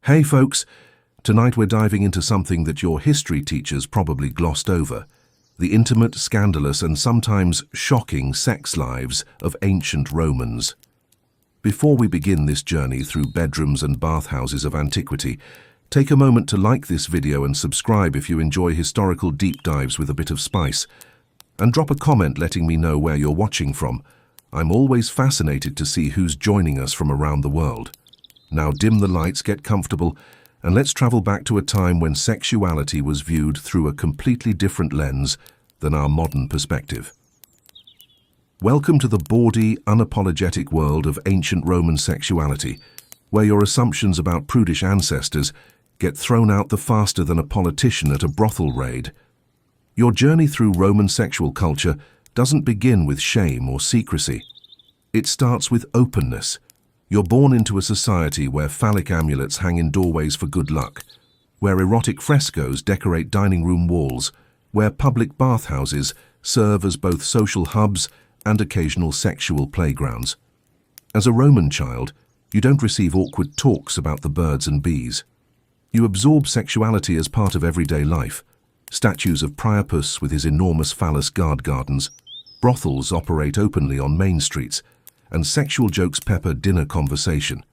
Hey folks, tonight we're diving into something that your history teachers probably glossed over: the intimate, scandalous, and sometimes shocking sex lives of ancient Romans. Before we begin this journey through bedrooms and bathhouses of antiquity, take a moment to like this video and subscribe if you enjoy historical deep dives with a bit of spice. And drop a comment letting me know where you're watching from. I'm always fascinated to see who's joining us from around the world. Now dim the lights, get comfortable, and let's travel back to a time when sexuality was viewed through a completely different lens than our modern perspective. Welcome to the bawdy, unapologetic world of ancient Roman sexuality, where your assumptions about prudish ancestors get thrown out the faster than a politician at a brothel raid. Your journey through Roman sexual culture doesn't begin with shame or secrecy. It starts with openness. You're born into a society where phallic amulets hang in doorways for good luck, where erotic frescoes decorate dining room walls, where public bathhouses serve as both social hubs and occasional sexual playgrounds. As a Roman child, you don't receive awkward talks about the birds and bees. You absorb sexuality as part of everyday life. Statues of Priapus with his enormous phallus guard gardens, brothels operate openly on main streets, and sexual jokes pepper dinner conversation.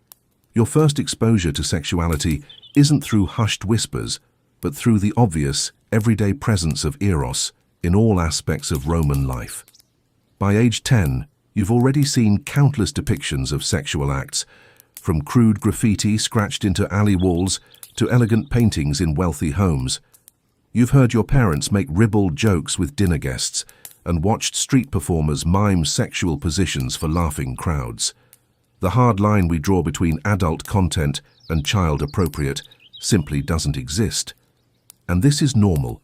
Your first exposure to sexuality isn't through hushed whispers, but through the obvious, everyday presence of eros in all aspects of Roman life. By age 10, you've already seen countless depictions of sexual acts, from crude graffiti scratched into alley walls to elegant paintings in wealthy homes. You've heard your parents make ribald jokes with dinner guests and watched street performers mime sexual positions for laughing crowds. The hard line we draw between adult content and child-appropriate simply doesn't exist. And this is normal.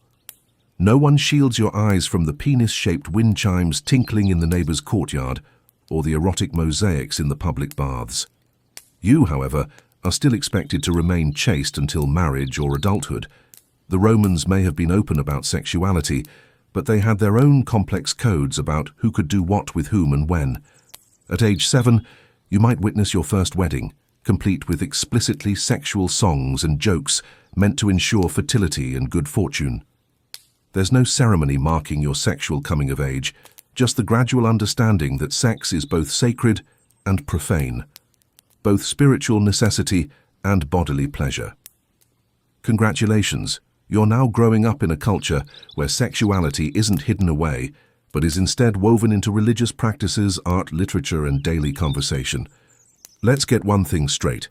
No one shields your eyes from the penis-shaped wind chimes tinkling in the neighbor's courtyard or the erotic mosaics in the public baths. You, however, are still expected to remain chaste until marriage or adulthood. The Romans may have been open about sexuality, but they had their own complex codes about who could do what with whom and when. At age 7, you might witness your first wedding, complete with explicitly sexual songs and jokes meant to ensure fertility and good fortune. There's no ceremony marking your sexual coming of age, just the gradual understanding that sex is both sacred and profane, both spiritual necessity and bodily pleasure. Congratulations! You're now growing up in a culture where sexuality isn't hidden away, but is instead woven into religious practices, art, literature, and daily conversation. Let's get one thing straight.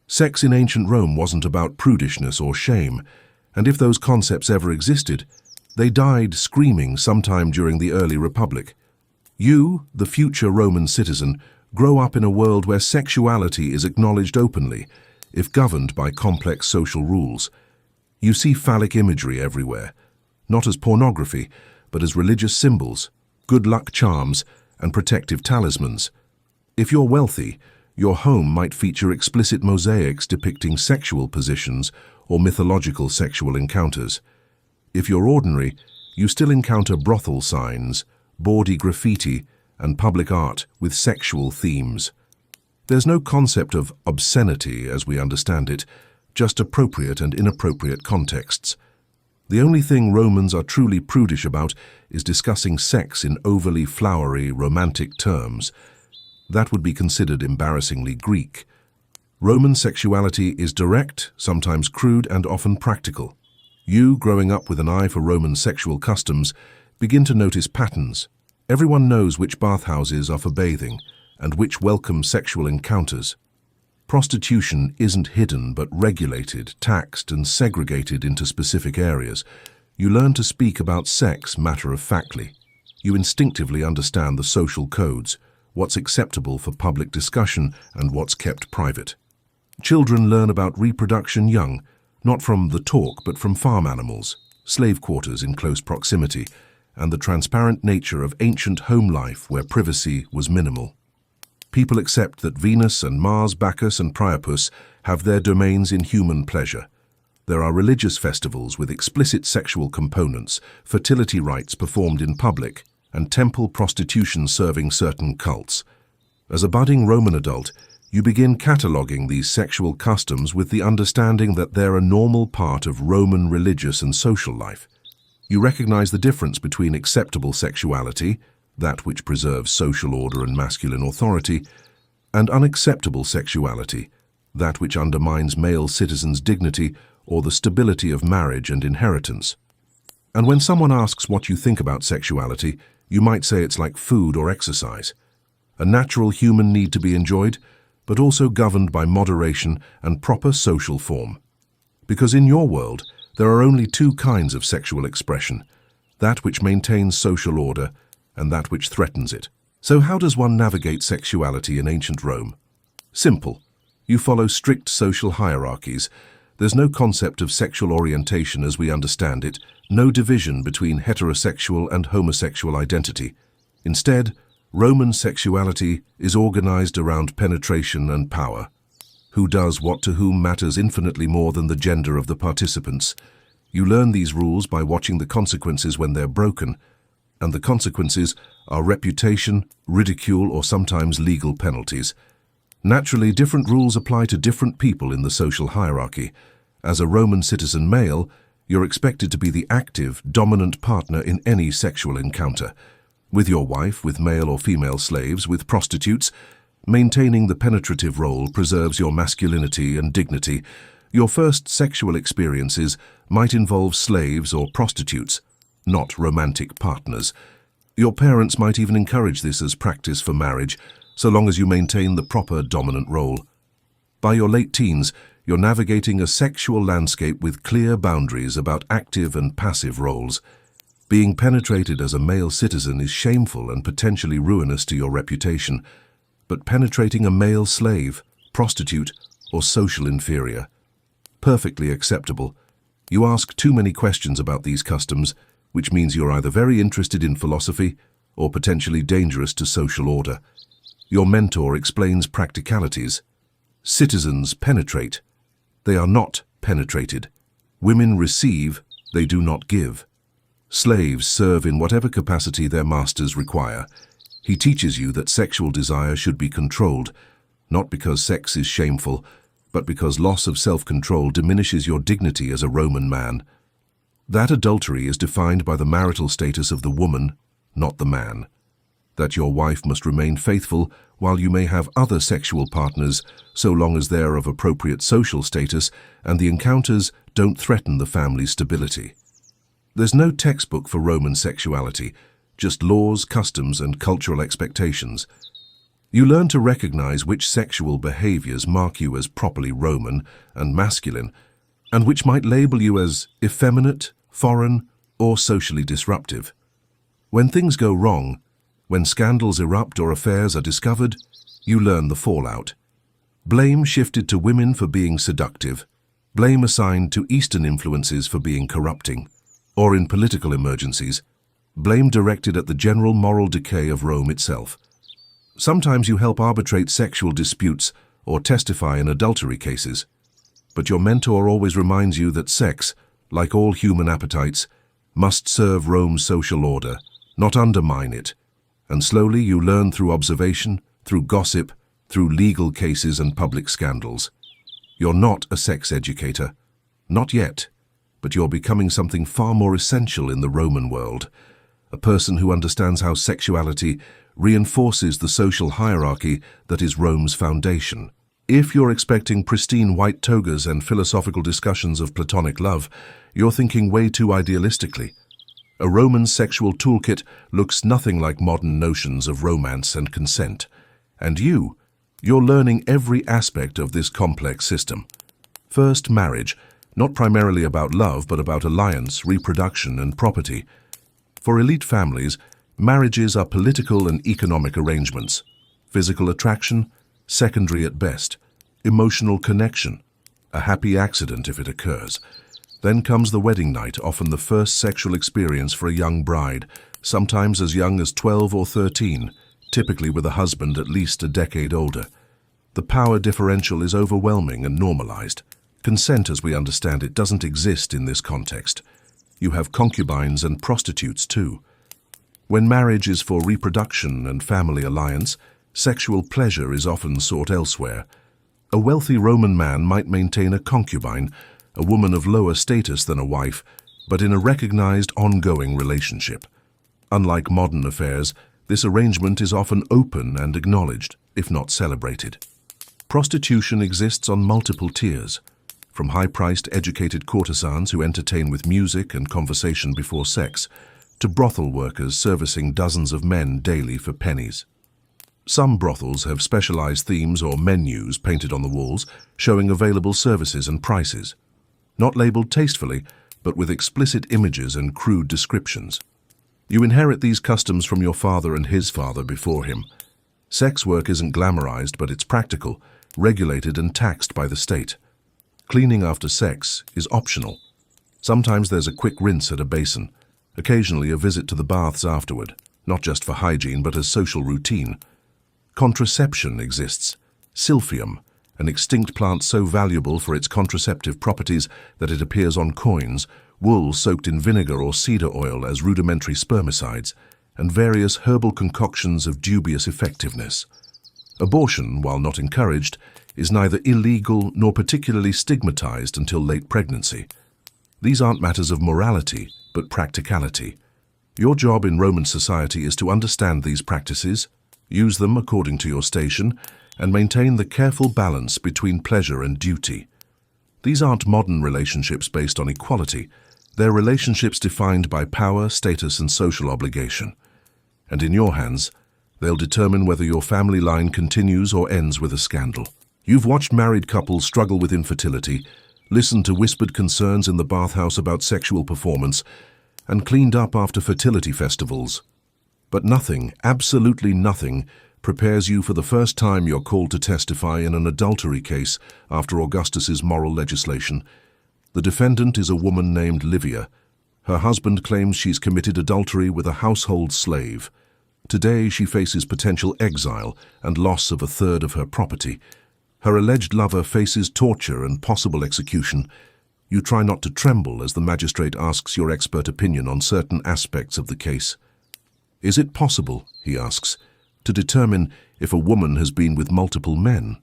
Sex in ancient Rome wasn't about prudishness or shame, and if those concepts ever existed, they died screaming sometime during the early Republic. You, the future Roman citizen, grow up in a world where sexuality is acknowledged openly, if governed by complex social rules. You see phallic imagery everywhere, not as pornography, but as religious symbols, good luck charms, and protective talismans. If you're wealthy, your home might feature explicit mosaics depicting sexual positions or mythological sexual encounters. If you're ordinary, you still encounter brothel signs, bawdy graffiti, and public art with sexual themes. There's no concept of obscenity as we understand it, just appropriate and inappropriate contexts. The only thing Romans are truly prudish about is discussing sex in overly flowery, romantic terms. That would be considered embarrassingly Greek. Roman sexuality is direct, sometimes crude, and often practical. You, growing up with an eye for Roman sexual customs, begin to notice patterns. Everyone knows which bathhouses are for bathing and which welcome sexual encounters. Prostitution isn't hidden but regulated, taxed, and segregated into specific areas. You learn to speak about sex matter-of-factly. You instinctively understand the social codes, what's acceptable for public discussion and what's kept private. Children learn about reproduction young, not from the talk but from farm animals, slave quarters in close proximity, and the transparent nature of ancient home life where privacy was minimal. People accept that Venus and Mars, Bacchus and Priapus have their domains in human pleasure. There are religious festivals with explicit sexual components, fertility rites performed in public, and temple prostitution serving certain cults. As a budding Roman adult, You begin cataloguing these sexual customs with the understanding that they're a normal part of Roman religious and social life. You recognize the difference between acceptable sexuality, that which preserves social order and masculine authority, and unacceptable sexuality, that which undermines male citizens' dignity or the stability of marriage and inheritance. And when someone asks what you think about sexuality, you might say it's like food or exercise, a natural human need to be enjoyed, but also governed by moderation and proper social form. Because in your world, there are only two kinds of sexual expression, that which maintains social order and that which threatens it. So how does one navigate sexuality in ancient Rome? Simple. You follow strict social hierarchies. There's no concept of sexual orientation as we understand it, no division between heterosexual and homosexual identity. Instead, Roman sexuality is organized around penetration and power. Who does what to whom matters infinitely more than the gender of the participants. You learn these rules by watching the consequences when they're broken, and the consequences are reputation, ridicule, or sometimes legal penalties. Naturally, different rules apply to different people in the social hierarchy. As a Roman citizen male, you're expected to be the active, dominant partner in any sexual encounter. With your wife, with male or female slaves, with prostitutes, maintaining the penetrative role preserves your masculinity and dignity. Your first sexual experiences might involve slaves or prostitutes, not romantic partners. Your parents might even encourage this as practice for marriage, so long as you maintain the proper dominant role. By your late teens, you're navigating a sexual landscape with clear boundaries about active and passive roles. Being penetrated as a male citizen is shameful and potentially ruinous to your reputation, but penetrating a male slave, prostitute, or social inferior, perfectly acceptable. You ask too many questions about these customs, which means you're either very interested in philosophy or potentially dangerous to social order. Your mentor explains practicalities. Citizens penetrate. They are not penetrated. Women receive, they do not give. Slaves serve in whatever capacity their masters require. He teaches you that sexual desire should be controlled, not because sex is shameful, but because loss of self-control diminishes your dignity as a Roman man. That adultery is defined by the marital status of the woman, not the man. That your wife must remain faithful while you may have other sexual partners, so long as they're of appropriate social status and the encounters don't threaten the family's stability. There's no textbook for Roman sexuality, just laws, customs, and cultural expectations. You learn to recognize which sexual behaviors mark you as properly Roman and masculine, and which might label you as effeminate, foreign, or socially disruptive. When things go wrong, when scandals erupt or affairs are discovered, you learn the fallout. Blame shifted to women for being seductive, blame assigned to Eastern influences for being corrupting, or in political emergencies, blame directed at the general moral decay of Rome itself. Sometimes you help arbitrate sexual disputes or testify in adultery cases, but your mentor always reminds you that sex, like all human appetites, must serve Rome's social order, not undermine it. And slowly you learn through observation, through gossip, through legal cases and public scandals. You're not a sex educator, not yet, but you're becoming something far more essential in the Roman world, a person who understands how sexuality reinforces the social hierarchy that is Rome's foundation. If you're expecting pristine white togas and philosophical discussions of platonic love, you're thinking way too idealistically. A Roman sexual toolkit looks nothing like modern notions of romance and consent. And you're learning every aspect of this complex system. First, marriage, not primarily about love, but about alliance, reproduction, and property. For elite families, marriages are political and economic arrangements. Physical attraction, secondary at best. Emotional connection, a happy accident if it occurs. Then comes the wedding night, often the first sexual experience for a young bride, sometimes as young as 12 or 13, typically with a husband at least a decade older. The power differential is overwhelming and normalized. Consent, as we understand it, doesn't exist in this context. You have concubines and prostitutes too. When marriage is for reproduction and family alliance, Sexual pleasure is often sought elsewhere. A wealthy Roman man might maintain a concubine, a woman of lower status than a wife, but in a recognized ongoing relationship. Unlike modern affairs, this arrangement is often open and acknowledged, if not celebrated. Prostitution exists on multiple tiers, from high-priced educated courtesans who entertain with music and conversation before sex, to brothel workers servicing dozens of men daily for pennies. Some brothels have specialized themes or menus painted on the walls, showing available services and prices, not labeled tastefully, but with explicit images and crude descriptions. You inherit these customs from your father and his father before him. Sex work isn't glamorized, but it's practical, regulated and taxed by the state. Cleaning after sex is optional. Sometimes there's a quick rinse at a basin, occasionally a visit to the baths afterward, not just for hygiene but as social routine. Contraception exists. Silphium, an extinct plant so valuable for its contraceptive properties that it appears on coins, wool soaked in vinegar or cedar oil as rudimentary spermicides, and various herbal concoctions of dubious effectiveness. Abortion, while not encouraged, is neither illegal nor particularly stigmatized until late pregnancy. These aren't matters of morality, but practicality. Your job in Roman society is to understand these practices, use them according to your station, and maintain the careful balance between pleasure and duty. These aren't modern relationships based on equality. They're relationships defined by power, status, and social obligation. And in your hands, they'll determine whether your family line continues or ends with a scandal. You've watched married couples struggle with infertility, listened to whispered concerns in the bathhouse about sexual performance, and cleaned up after fertility festivals. But nothing, absolutely nothing, prepares you for the first time you're called to testify in an adultery case after Augustus's moral legislation. The defendant is a woman named Livia. Her husband claims she's committed adultery with a household slave. Today she faces potential exile and loss of a third of her property. Her alleged lover faces torture and possible execution. You try not to tremble as the magistrate asks your expert opinion on certain aspects of the case. Is it possible, he asks, to determine if a woman has been with multiple men?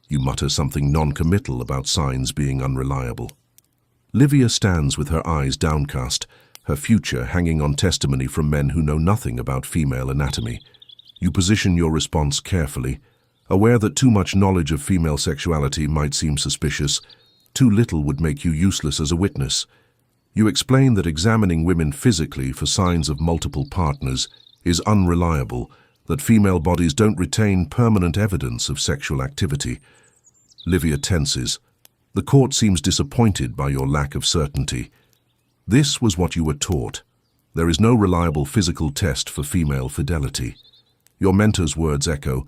You mutter something non-committal about signs being unreliable. Livia stands with her eyes downcast, her future hanging on testimony from men who know nothing about female anatomy. You position your response carefully, aware that too much knowledge of female sexuality might seem suspicious. Too little would make you useless as a witness. You explain that examining women physically for signs of multiple partners is unreliable, that female bodies don't retain permanent evidence of sexual activity. Livia tenses. The court seems disappointed by your lack of certainty. This was what you were taught. There is no reliable physical test for female fidelity. Your mentor's words echo,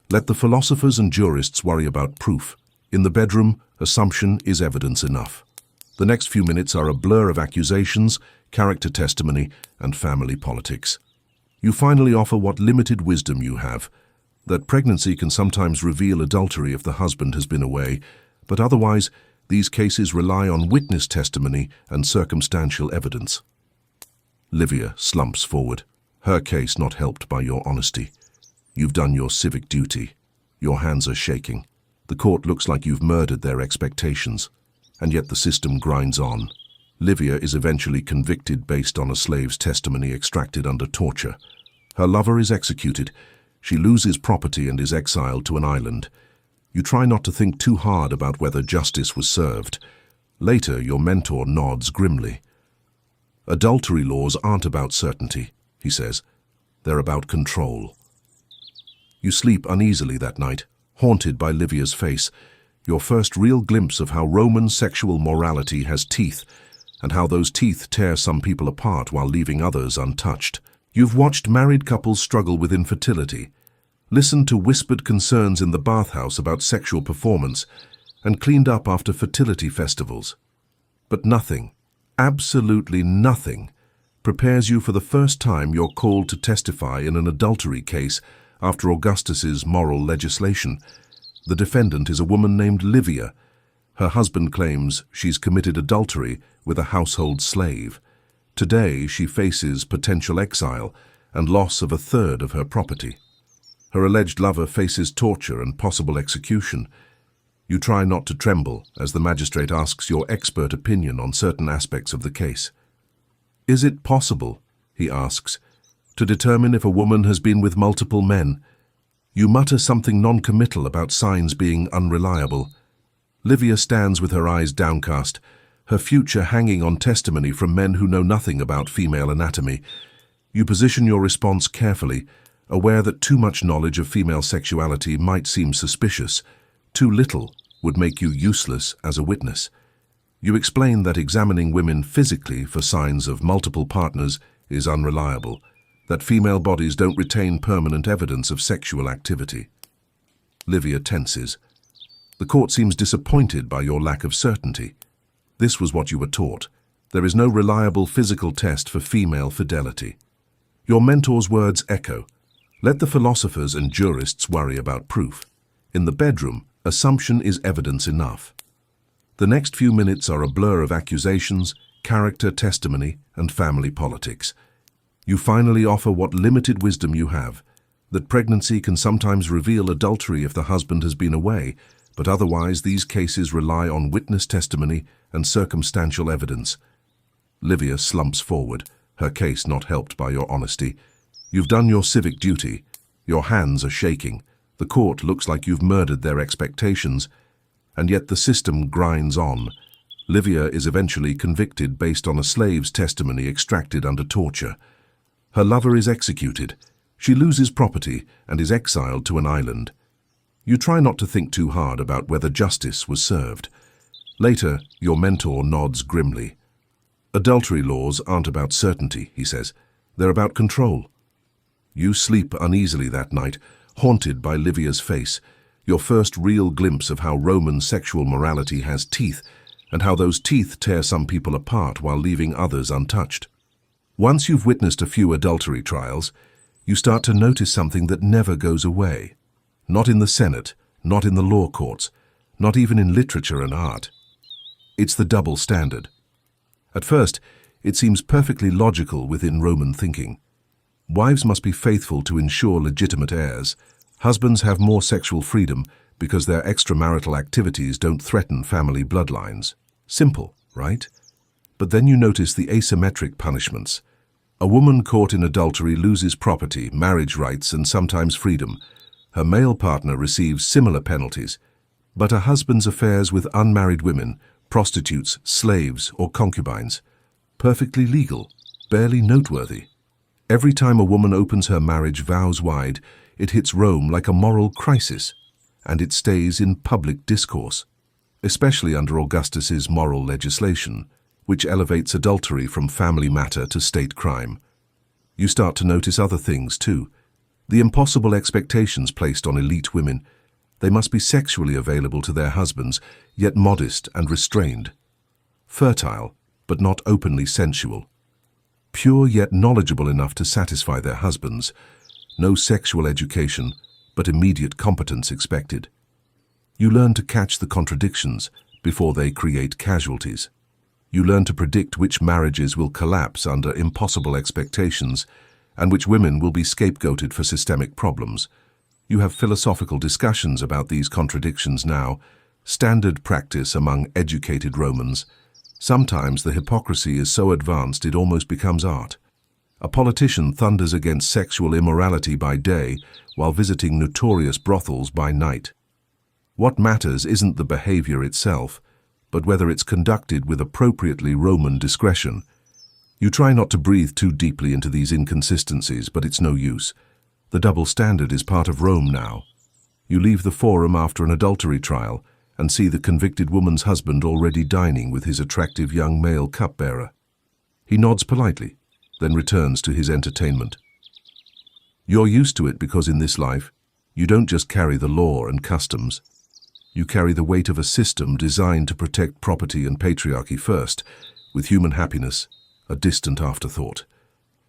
"Let the philosophers and jurists worry about proof. In the bedroom, assumption is evidence enough." The next few minutes are a blur of accusations, character testimony, and family politics. You finally offer what limited wisdom you have, that pregnancy can sometimes reveal adultery if the husband has been away, but otherwise, these cases rely on witness testimony and circumstantial evidence. Livia slumps forward, her case not helped by your honesty. You've done your civic duty. Your hands are shaking. The court looks like you've murdered their expectations, and yet the system grinds on. Livia is eventually convicted based on a slave's testimony extracted under torture. Her lover is executed. She loses property and is exiled to an island. You try not to think too hard about whether justice was served. Later, your mentor nods grimly. Adultery laws aren't about certainty, he says. They're about control. You sleep uneasily that night, haunted by Livia's face, your first real glimpse of how Roman sexual morality has teeth, and how those teeth tear some people apart while leaving others untouched. You've watched married couples struggle with infertility, listened to whispered concerns in the bathhouse about sexual performance, and cleaned up after fertility festivals. But nothing, absolutely nothing, prepares you for the first time you're called to testify in an adultery case after Augustus's moral legislation. The defendant is a woman named Livia. Her husband claims she's committed adultery with a household slave. Today, she faces potential exile and loss of a third of her property. Her alleged lover faces torture and possible execution. You try not to tremble as the magistrate asks your expert opinion on certain aspects of the case. Is it possible, he asks, to determine if a woman has been with multiple men? You mutter something non-committal about signs being unreliable. Livia stands with her eyes downcast, her future hanging on testimony from men who know nothing about female anatomy. You position your response carefully, aware that too much knowledge of female sexuality might seem suspicious. Too little would make you useless as a witness. You explain that examining women physically for signs of multiple partners is unreliable, that female bodies don't retain permanent evidence of sexual activity. Livia tenses. The court seems disappointed by your lack of certainty. This was what you were taught. There is no reliable physical test for female fidelity. Your mentor's words echo. Let the philosophers and jurists worry about proof. In the bedroom, assumption is evidence enough. The next few minutes are a blur of accusations, character testimony, and family politics. You finally offer what limited wisdom you have, that pregnancy can sometimes reveal adultery if the husband has been away, but otherwise these cases rely on witness testimony and circumstantial evidence. Livia slumps forward, her case not helped by your honesty. You've done your civic duty. Your hands are shaking. The court looks like you've murdered their expectations, and yet the system grinds on. Livia is eventually convicted based on a slave's testimony extracted under torture. Her lover is executed. She loses property and is exiled to an island. You try not to think too hard about whether justice was served. Later, your mentor nods grimly. Adultery laws aren't about certainty, he says. They're about control. You sleep uneasily that night, haunted by Livia's face, your first real glimpse of how Roman sexual morality has teeth, and how those teeth tear some people apart while leaving others untouched. Once you've witnessed a few adultery trials, you start to notice something that never goes away. Not in the Senate, not in the law courts, not even in literature and art. It's the double standard. At first, it seems perfectly logical within Roman thinking. Wives must be faithful to ensure legitimate heirs. Husbands have more sexual freedom because their extramarital activities don't threaten family bloodlines. Simple, right? But then you notice the asymmetric punishments. A woman caught in adultery loses property, marriage rights, and sometimes freedom. Her male partner receives similar penalties. But a husband's affairs with unmarried women, prostitutes, slaves, or concubines, perfectly legal, barely noteworthy. Every time a woman opens her marriage vows wide, it hits Rome like a moral crisis, and it stays in public discourse, especially under Augustus's moral legislation, which elevates adultery from family matter to state crime. You start to notice other things too. The impossible expectations placed on elite women. They must be sexually available to their husbands, yet modest and restrained. Fertile, but not openly sensual. Pure yet knowledgeable enough to satisfy their husbands. No sexual education, but immediate competence expected. You learn to catch the contradictions before they create casualties. You learn to predict which marriages will collapse under impossible expectations and which women will be scapegoated for systemic problems. You have philosophical discussions about these contradictions now, standard practice among educated Romans. Sometimes the hypocrisy is so advanced it almost becomes art. A politician thunders against sexual immorality by day while visiting notorious brothels by night. What matters isn't the behavior itself, but whether it's conducted with appropriately Roman discretion. You try not to breathe too deeply into these inconsistencies, but it's no use. The double standard is part of Rome now. You leave the forum after an adultery trial and see the convicted woman's husband already dining with his attractive young male cupbearer. He nods politely, then returns to his entertainment. You're used to it because in this life, you don't just carry the law and customs. You carry the weight of a system designed to protect property and patriarchy first, with human happiness a distant afterthought.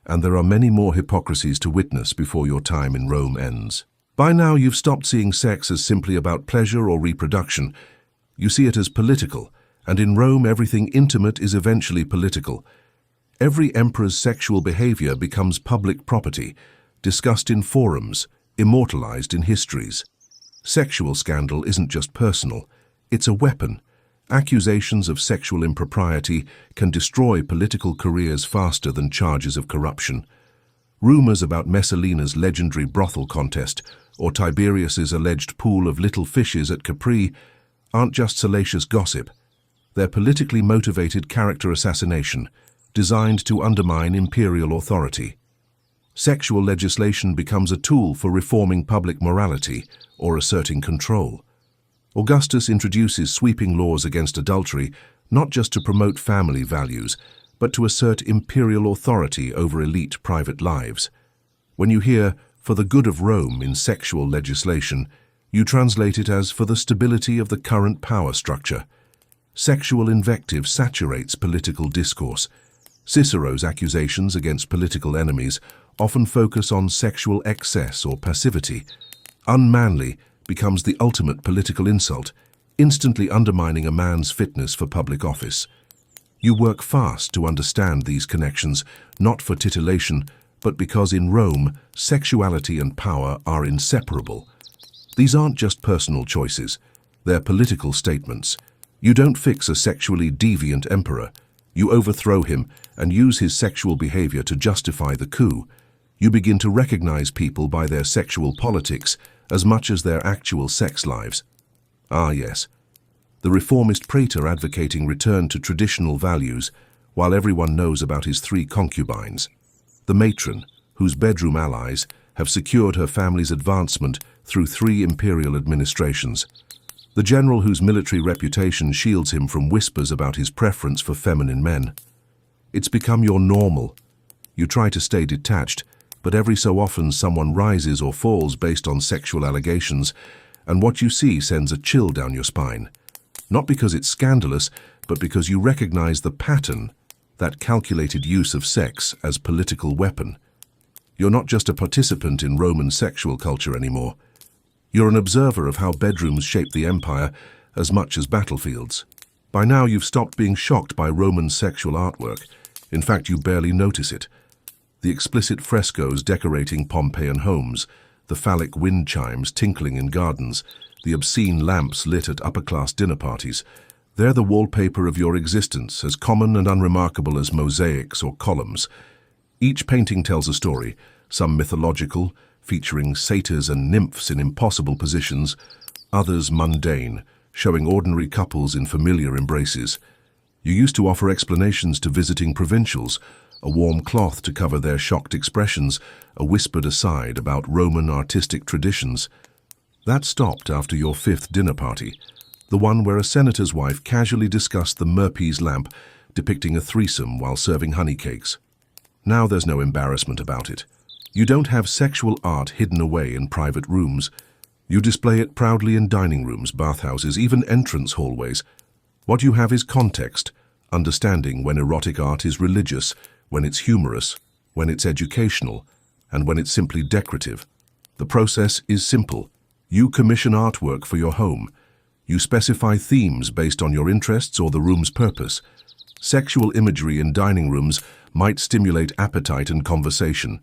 And there are many more hypocrisies to witness before your time in Rome ends. By now you've stopped seeing sex as simply about pleasure or reproduction. You see it as political, and in Rome everything intimate is eventually political. Every emperor's sexual behavior becomes public property, discussed in forums, immortalized in histories. Sexual scandal isn't just personal, it's a weapon. Accusations of sexual impropriety can destroy political careers faster than charges of corruption. Rumors about Messalina's legendary brothel contest or Tiberius's alleged pool of little fishes at Capri aren't just salacious gossip. They're politically motivated character assassination, designed to undermine imperial authority. Sexual legislation becomes a tool for reforming public morality or asserting control. Augustus introduces sweeping laws against adultery not just to promote family values, but to assert imperial authority over elite private lives. When you hear "for the good of Rome" in sexual legislation, you translate it as "for the stability of the current power structure." Sexual invective saturates political discourse. Cicero's accusations against political enemies often focus on sexual excess or passivity. Unmanly becomes the ultimate political insult, instantly undermining a man's fitness for public office. You work fast to understand these connections, not for titillation, but because in Rome, sexuality and power are inseparable. These aren't just personal choices, they're political statements. You don't fix a sexually deviant emperor. You overthrow him and use his sexual behavior to justify the coup. You begin to recognize people by their sexual politics as much as their actual sex lives. Ah, yes. The reformist praetor advocating return to traditional values, while everyone knows about his 3 concubines. The matron, whose bedroom allies have secured her family's advancement through 3 imperial administrations. The general whose military reputation shields him from whispers about his preference for feminine men. It's become your normal. You try to stay detached, but every so often someone rises or falls based on sexual allegations, and what you see sends a chill down your spine. Not because it's scandalous, but because you recognize the pattern, that calculated use of sex as political weapon. You're not just a participant in Roman sexual culture anymore. You're an observer of how bedrooms shape the empire as much as battlefields. By now you've stopped being shocked by Roman sexual artwork. In fact, you barely notice it. The explicit frescoes decorating Pompeian homes, the phallic wind chimes tinkling in gardens, the obscene lamps lit at upper-class dinner parties, they're the wallpaper of your existence, as common and unremarkable as mosaics or columns. Each painting tells a story, some mythological, featuring satyrs and nymphs in impossible positions, others mundane, showing ordinary couples in familiar embraces. You used to offer explanations to visiting provincials, a warm cloth to cover their shocked expressions, a whispered aside about Roman artistic traditions. That stopped after your 5th dinner party, the one where a senator's wife casually discussed the Merpes lamp depicting a threesome while serving honey cakes. Now there's no embarrassment about it. You don't have sexual art hidden away in private rooms. You display it proudly in dining rooms, bathhouses, even entrance hallways. What you have is context, understanding when erotic art is religious, when it's humorous, when it's educational, and when it's simply decorative. The process is simple. You commission artwork for your home. You specify themes based on your interests or the room's purpose. Sexual imagery in dining rooms might stimulate appetite and conversation.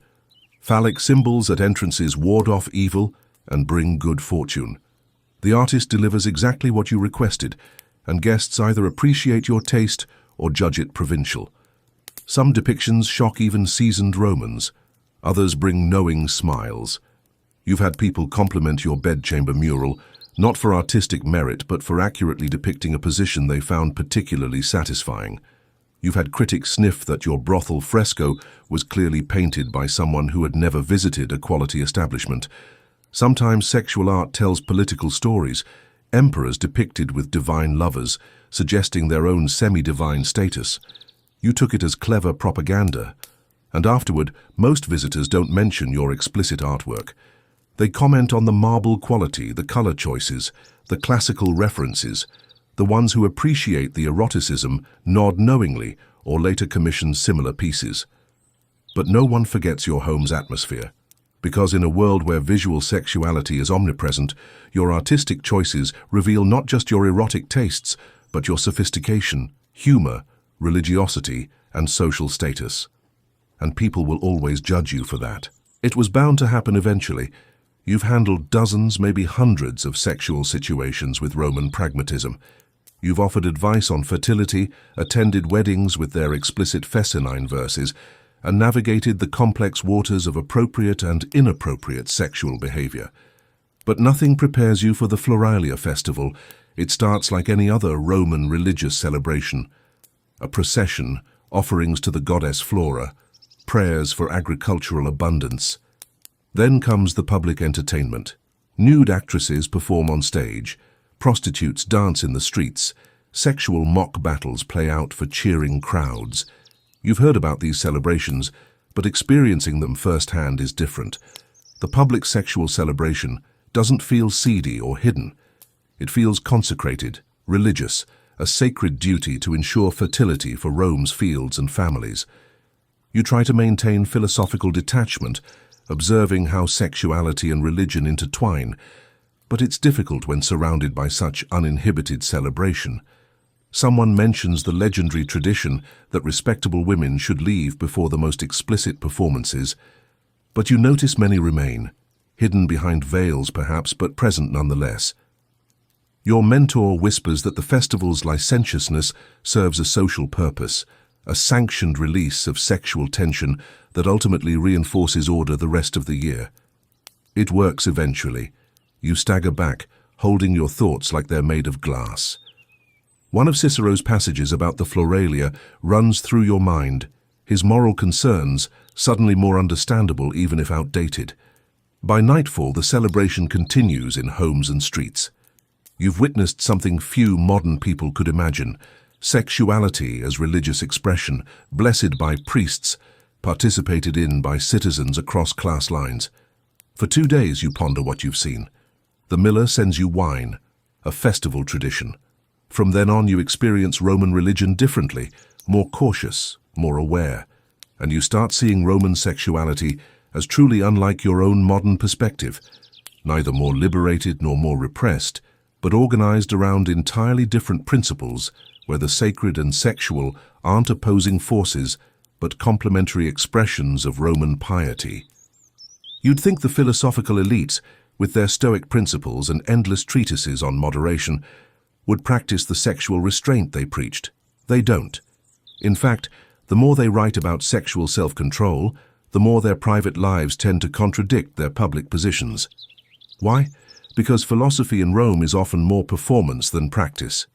Phallic symbols at entrances ward off evil and bring good fortune. The artist delivers exactly what you requested, and guests either appreciate your taste or judge it provincial. Some depictions shock even seasoned Romans. Others bring knowing smiles. You've had people compliment your bedchamber mural, not for artistic merit, but for accurately depicting a position they found particularly satisfying. You've had critics sniff that your brothel fresco was clearly painted by someone who had never visited a quality establishment. Sometimes sexual art tells political stories, emperors depicted with divine lovers, suggesting their own semi-divine status. You took it as clever propaganda. And afterward, most visitors don't mention your explicit artwork. They comment on the marble quality, the color choices, the classical references. The ones who appreciate the eroticism nod knowingly or later commission similar pieces. But no one forgets your home's atmosphere. Because in a world where visual sexuality is omnipresent, your artistic choices reveal not just your erotic tastes, but your sophistication, humor, religiosity, and social status. And people will always judge you for that. It was bound to happen eventually. You've handled dozens, maybe hundreds of sexual situations with Roman pragmatism. You've offered advice on fertility, attended weddings with their explicit fescennine verses, and navigated the complex waters of appropriate and inappropriate sexual behavior. But nothing prepares you for the Floralia festival. It starts like any other Roman religious celebration. A procession, offerings to the goddess Flora, prayers for agricultural abundance. Then comes the public entertainment. Nude actresses perform on stage, prostitutes dance in the streets, sexual mock battles play out for cheering crowds. You've heard about these celebrations, but experiencing them firsthand is different. The public sexual celebration doesn't feel seedy or hidden. It feels consecrated, religious, a sacred duty to ensure fertility for Rome's fields and families. You try to maintain philosophical detachment, observing how sexuality and religion intertwine, but it's difficult when surrounded by such uninhibited celebration. Someone mentions the legendary tradition that respectable women should leave before the most explicit performances, but you notice many remain, hidden behind veils perhaps, but present nonetheless. Your mentor whispers that the festival's licentiousness serves a social purpose, a sanctioned release of sexual tension that ultimately reinforces order the rest of the year. It works eventually. You stagger back, holding your thoughts like they're made of glass. One of Cicero's passages about the Floralia runs through your mind, his moral concerns suddenly more understandable even if outdated. By nightfall, the celebration continues in homes and streets. You've witnessed something few modern people could imagine: sexuality as religious expression, blessed by priests, participated in by citizens across class lines. For 2 days you ponder what you've seen. The miller sends you wine, a festival tradition. From then on you experience Roman religion differently, more cautious, more aware, and you start seeing Roman sexuality as truly unlike your own modern perspective, neither more liberated nor more repressed, but organized around entirely different principles where the sacred and sexual aren't opposing forces, but complementary expressions of Roman piety. You'd think the philosophical elites, with their Stoic principles and endless treatises on moderation, would practice the sexual restraint they preached. They don't. In fact, the more they write about sexual self-control, the more their private lives tend to contradict their public positions. Why? Because philosophy in Rome is often more performance than practice.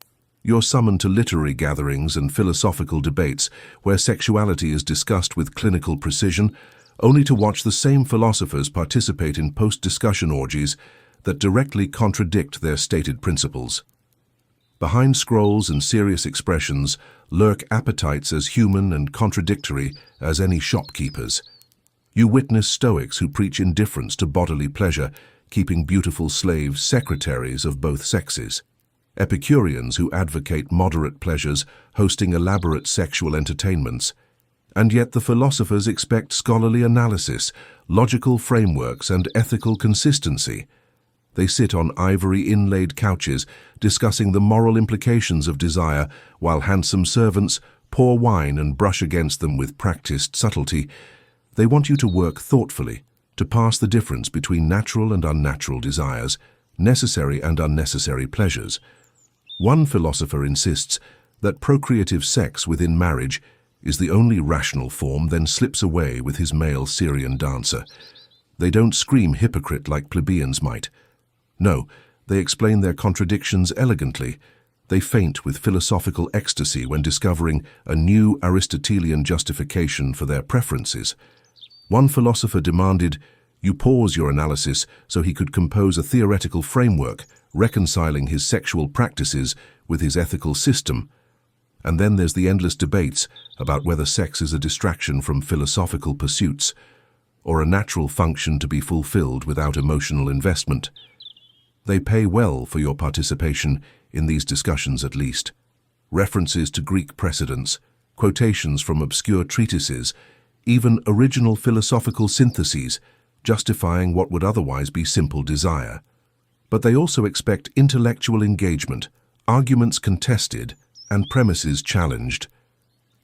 You're summoned to literary gatherings and philosophical debates where sexuality is discussed with clinical precision, only to watch the same philosophers participate in post-discussion orgies that directly contradict their stated principles. Behind scrolls and serious expressions lurk appetites as human and contradictory as any shopkeepers. You witness Stoics who preach indifference to bodily pleasure, keeping beautiful slaves secretaries of both sexes. Epicureans who advocate moderate pleasures, hosting elaborate sexual entertainments. And yet the philosophers expect scholarly analysis, logical frameworks, and ethical consistency. They sit on ivory inlaid couches, discussing the moral implications of desire, while handsome servants pour wine and brush against them with practiced subtlety. They want you to work thoughtfully, to pass the difference between natural and unnatural desires, necessary and unnecessary pleasures. One philosopher insists that procreative sex within marriage is the only rational form, then slips away with his male Syrian dancer. They don't scream hypocrite like plebeians might. No, they explain their contradictions elegantly. They faint with philosophical ecstasy when discovering a new Aristotelian justification for their preferences. One philosopher demanded you pause your analysis so he could compose a theoretical framework reconciling his sexual practices with his ethical system. And then there's the endless debates about whether sex is a distraction from philosophical pursuits or a natural function to be fulfilled without emotional investment. They pay well for your participation in these discussions at least. References to Greek precedents, quotations from obscure treatises, even original philosophical syntheses justifying what would otherwise be simple desire. But they also expect intellectual engagement, arguments contested, and premises challenged.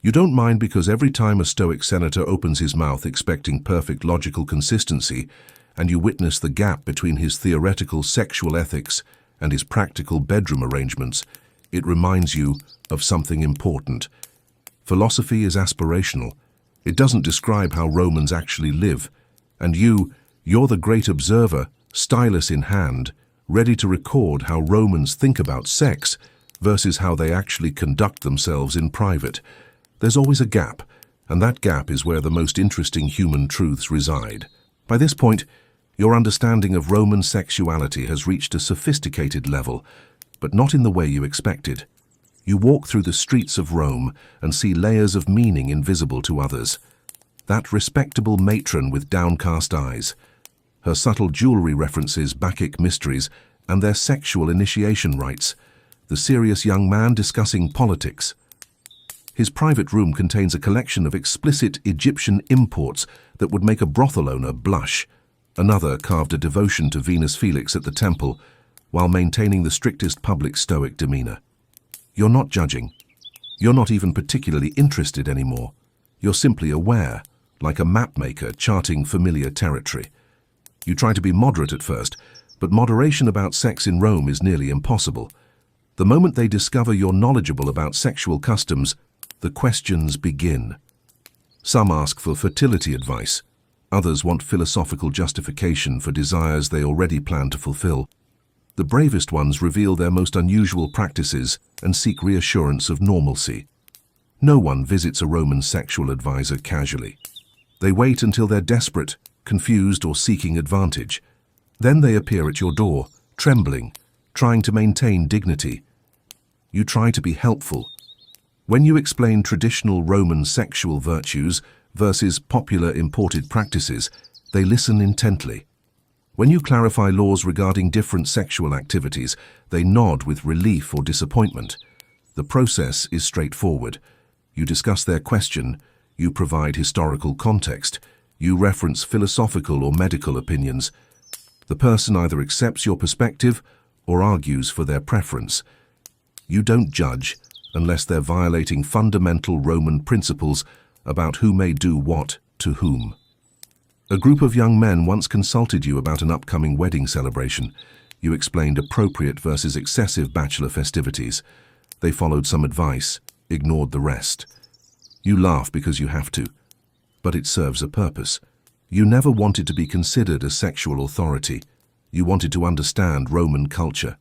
You don't mind because every time a Stoic senator opens his mouth expecting perfect logical consistency, and you witness the gap between his theoretical sexual ethics and his practical bedroom arrangements, it reminds you of something important. Philosophy is aspirational. It doesn't describe how Romans actually live, and you're the great observer, stylus in hand, ready to record how Romans think about sex versus how they actually conduct themselves in private. There's always a gap, and that gap is where the most interesting human truths reside. By this point, your understanding of Roman sexuality has reached a sophisticated level, but not in the way you expected. You walk through the streets of Rome and see layers of meaning invisible to others. That respectable matron with downcast eyes, her subtle jewelry references Bacchic mysteries and their sexual initiation rites, the serious young man discussing politics. His private room contains a collection of explicit Egyptian imports that would make a brothel owner blush. Another carved a devotion to Venus Felix at the temple, while maintaining the strictest public stoic demeanor. You're not judging. You're not even particularly interested anymore. You're simply aware, like a mapmaker charting familiar territory. You try to be moderate at first, but moderation about sex in Rome is nearly impossible. The moment they discover you're knowledgeable about sexual customs, the questions begin. Some ask for fertility advice. Others want philosophical justification for desires they already plan to fulfill. The bravest ones reveal their most unusual practices and seek reassurance of normalcy. No one visits a Roman sexual advisor casually. They wait until they're desperate, confused, or seeking advantage. Then they appear at your door, trembling, trying to maintain dignity. You try to be helpful. When you explain traditional Roman sexual virtues versus popular imported practices, they listen intently. When you clarify laws regarding different sexual activities, they nod with relief or disappointment. The process is straightforward. You discuss their question, you provide historical context, you reference philosophical or medical opinions. The person either accepts your perspective or argues for their preference. You don't judge unless they're violating fundamental Roman principles about who may do what to whom. A group of young men once consulted you about an upcoming wedding celebration. You explained appropriate versus excessive bachelor festivities. They followed some advice, ignored the rest. You laugh because you have to, but it serves a purpose. You never wanted to be considered a sexual authority. You wanted to understand Roman culture.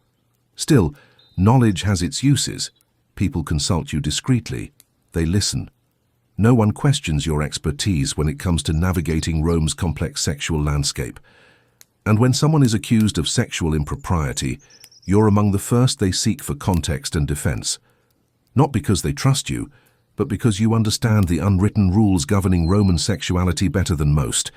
Still, knowledge has its uses. People consult you discreetly. They listen. No one questions your expertise when it comes to navigating Rome's complex sexual landscape. And when someone is accused of sexual impropriety, you're among the first they seek for context and defense. Not because they trust you, but because you understand the unwritten rules governing Roman sexuality better than most.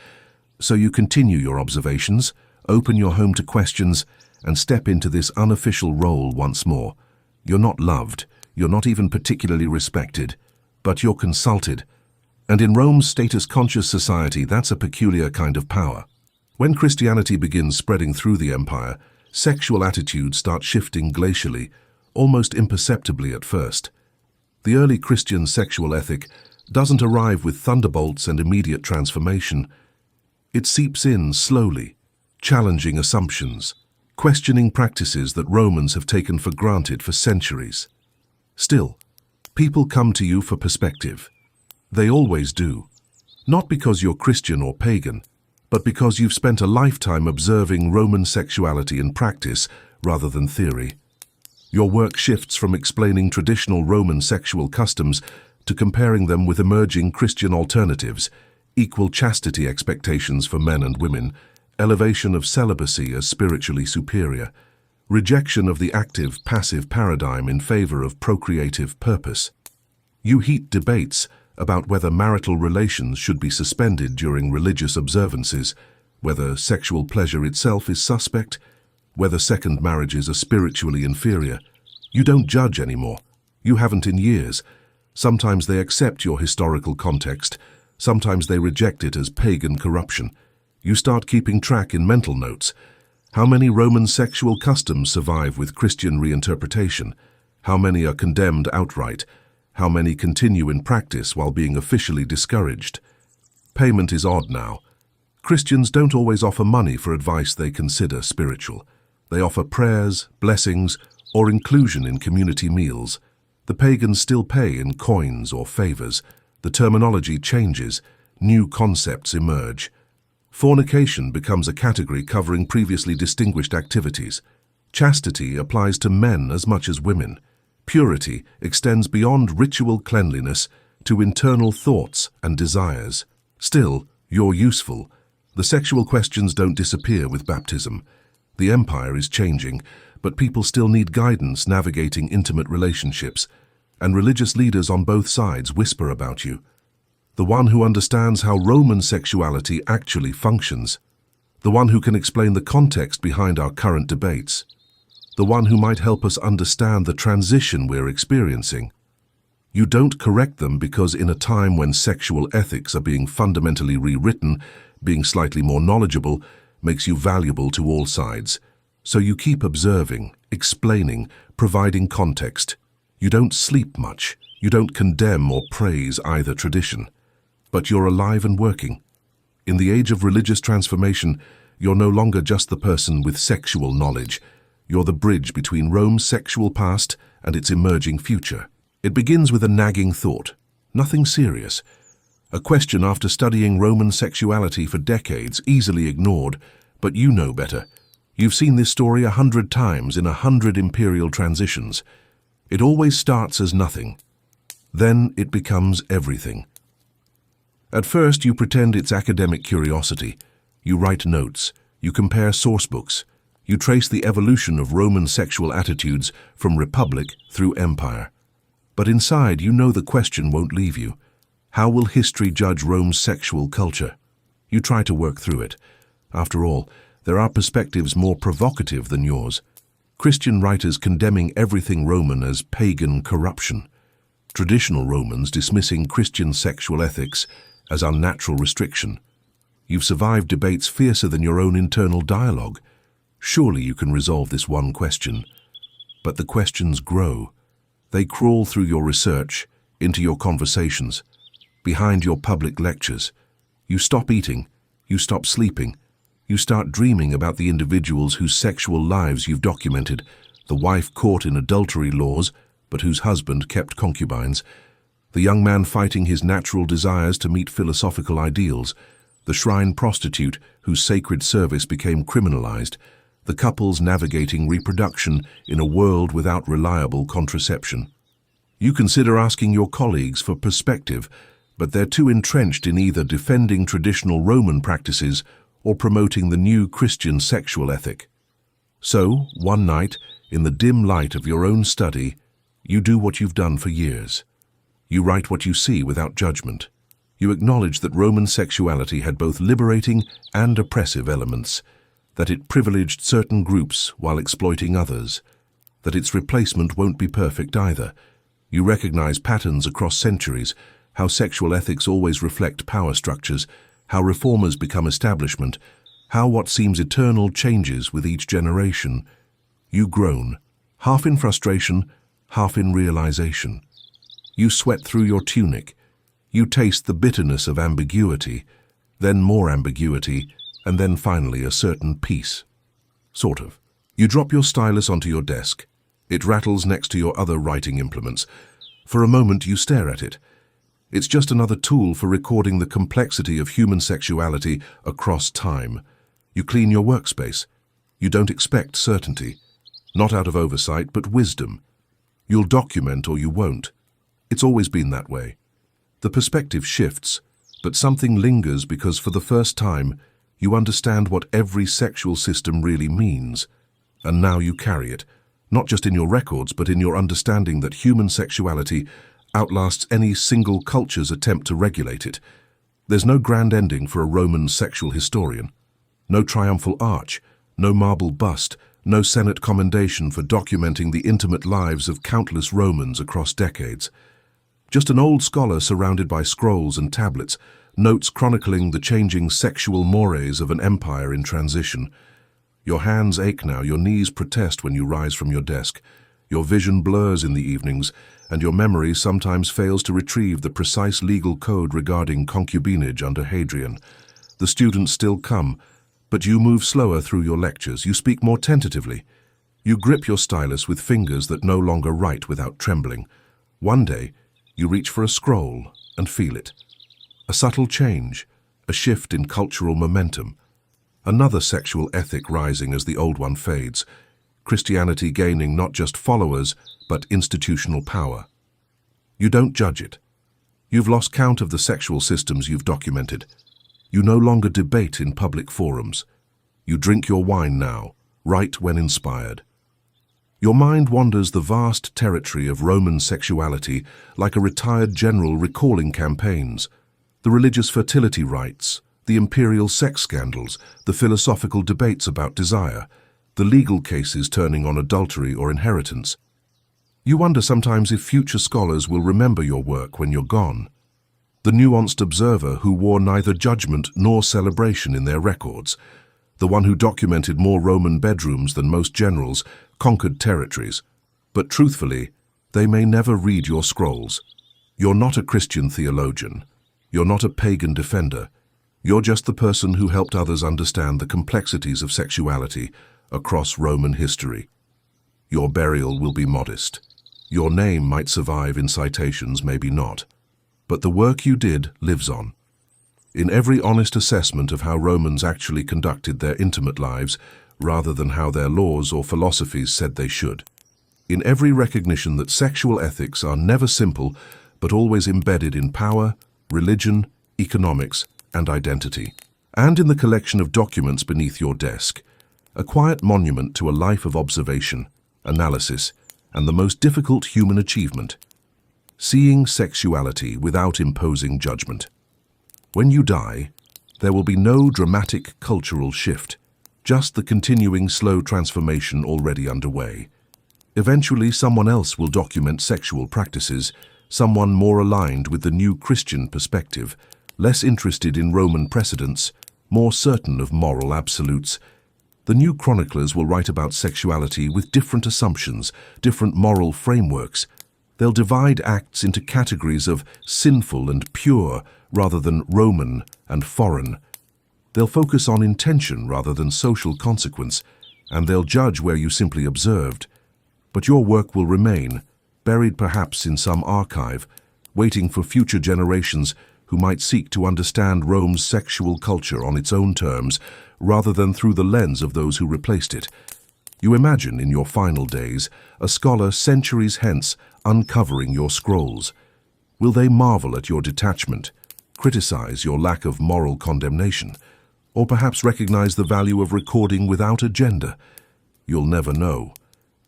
So you continue your observations, open your home to questions, and step into this unofficial role once more. You're not loved, you're not even particularly respected, but you're consulted. And in Rome's status-conscious society, that's a peculiar kind of power. When Christianity begins spreading through the empire, sexual attitudes start shifting glacially, almost imperceptibly at first. The early Christian sexual ethic doesn't arrive with thunderbolts and immediate transformation. It seeps in slowly, challenging assumptions, questioning practices that Romans have taken for granted for centuries. Still, people come to you for perspective. They always do. Not because you're Christian or pagan, but because you've spent a lifetime observing Roman sexuality in practice rather than theory. Your work shifts from explaining traditional Roman sexual customs to comparing them with emerging Christian alternatives, equal chastity expectations for men and women, elevation of celibacy as spiritually superior, rejection of the active-passive paradigm in favor of procreative purpose. You heat debates about whether marital relations should be suspended during religious observances, whether sexual pleasure itself is suspect, whether second marriages are spiritually inferior. You don't judge anymore. You haven't in years. Sometimes they accept your historical context, sometimes they reject it as pagan corruption. You start keeping track in mental notes. How many Roman sexual customs survive with Christian reinterpretation? How many are condemned outright? How many continue in practice while being officially discouraged? Payment is odd now. Christians don't always offer money for advice they consider spiritual. They offer prayers, blessings, or inclusion in community meals. The pagans still pay in coins or favors. The terminology changes. New concepts emerge. Fornication becomes a category covering previously distinguished activities. Chastity applies to men as much as women. Purity extends beyond ritual cleanliness to internal thoughts and desires. Still, you're useful. The sexual questions don't disappear with baptism. The empire is changing, but people still need guidance navigating intimate relationships, and religious leaders on both sides whisper about you. The one who understands how Roman sexuality actually functions. The one who can explain the context behind our current debates. The one who might help us understand the transition we're experiencing. You don't correct them because in a time when sexual ethics are being fundamentally rewritten, being slightly more knowledgeable makes you valuable to all sides. So you keep observing, explaining, providing context. You don't sleep much. You don't condemn or praise either tradition. But you're alive and working. In the age of religious transformation, you're no longer just the person with sexual knowledge. You're the bridge between Rome's sexual past and its emerging future. It begins with a nagging thought. Nothing serious. A question after studying Roman sexuality for decades, easily ignored, but you know better. You've seen this story 100 times in 100 imperial transitions. It always starts as nothing. Then it becomes everything. At first, you pretend it's academic curiosity. You write notes. You compare sourcebooks. You trace the evolution of Roman sexual attitudes from Republic through Empire. But inside, you know the question won't leave you. How will history judge Rome's sexual culture? You try to work through it. After all, there are perspectives more provocative than yours. Christian writers condemning everything Roman as pagan corruption. Traditional Romans dismissing Christian sexual ethics as unnatural restriction. You've survived debates fiercer than your own internal dialogue. Surely you can resolve this one question. But the questions grow. They crawl through your research, into your conversations, behind your public lectures. You stop eating, you stop sleeping, you start dreaming about the individuals whose sexual lives you've documented, the wife caught in adultery laws, but whose husband kept concubines, the young man fighting his natural desires to meet philosophical ideals, the shrine prostitute whose sacred service became criminalized, the couples navigating reproduction in a world without reliable contraception. You consider asking your colleagues for perspective, but they're too entrenched in either defending traditional Roman practices or promoting the new Christian sexual ethic. So, one night, in the dim light of your own study, you do what you've done for years. You write what you see without judgment. You acknowledge that Roman sexuality had both liberating and oppressive elements, that it privileged certain groups while exploiting others, that its replacement won't be perfect either. You recognize patterns across centuries, how sexual ethics always reflect power structures, how reformers become establishment, how what seems eternal changes with each generation. You groan, half in frustration, half in realization. You sweat through your tunic. You taste the bitterness of ambiguity, then more ambiguity, and then finally a certain peace. Sort of. You drop your stylus onto your desk. It rattles next to your other writing implements. For a moment you stare at it. It's just another tool for recording the complexity of human sexuality across time. You clean your workspace. You don't expect certainty. Not out of oversight, but wisdom. You'll document or you won't. It's always been that way. The perspective shifts, but something lingers because for the first time, you understand what every sexual system really means. And now you carry it, not just in your records, but in your understanding that human sexuality outlasts any single culture's attempt to regulate it. There's no grand ending for a Roman sexual historian. No triumphal arch, no marble bust, no Senate commendation for documenting the intimate lives of countless Romans across decades. Just an old scholar surrounded by scrolls and tablets, notes chronicling the changing sexual mores of an empire in transition. Your hands ache now, your knees protest when you rise from your desk. Your vision blurs in the evenings, and your memory sometimes fails to retrieve the precise legal code regarding concubinage under Hadrian. The students still come, but you move slower through your lectures. You speak more tentatively. You grip your stylus with fingers that no longer write without trembling. One day, you reach for a scroll and feel it. A subtle change, a shift in cultural momentum. Another sexual ethic rising as the old one fades. Christianity gaining not just followers, but institutional power. You don't judge it. You've lost count of the sexual systems you've documented. You no longer debate in public forums. You drink your wine now, write when inspired. Your mind wanders the vast territory of Roman sexuality like a retired general recalling campaigns, the religious fertility rites, the imperial sex scandals, the philosophical debates about desire, the legal cases turning on adultery or inheritance. You wonder sometimes if future scholars will remember your work when you're gone. The nuanced observer who wore neither judgment nor celebration in their records, the one who documented more Roman bedrooms than most generals, conquered territories. But truthfully, they may never read your scrolls. You're not a Christian theologian. You're not a pagan defender. You're just the person who helped others understand the complexities of sexuality across Roman history. Your burial will be modest. Your name might survive in citations, maybe not. But the work you did lives on. In every honest assessment of how Romans actually conducted their intimate lives, rather than how their laws or philosophies said they should. In every recognition that sexual ethics are never simple, but always embedded in power, religion, economics, and identity. And in the collection of documents beneath your desk, a quiet monument to a life of observation, analysis, and the most difficult human achievement, seeing sexuality without imposing judgment. When you die, there will be no dramatic cultural shift, just the continuing slow transformation already underway. Eventually, someone else will document sexual practices, someone more aligned with the new Christian perspective, less interested in Roman precedents, more certain of moral absolutes. The new chroniclers will write about sexuality with different assumptions, different moral frameworks. They'll divide acts into categories of sinful and pure rather than Roman and foreign. They'll focus on intention rather than social consequence, and they'll judge where you simply observed. But your work will remain, buried perhaps in some archive, waiting for future generations who might seek to understand Rome's sexual culture on its own terms, rather than through the lens of those who replaced it. You imagine, in your final days, a scholar centuries hence uncovering your scrolls. Will they marvel at your detachment, criticize your lack of moral condemnation, or perhaps recognize the value of recording without agenda? You'll never know.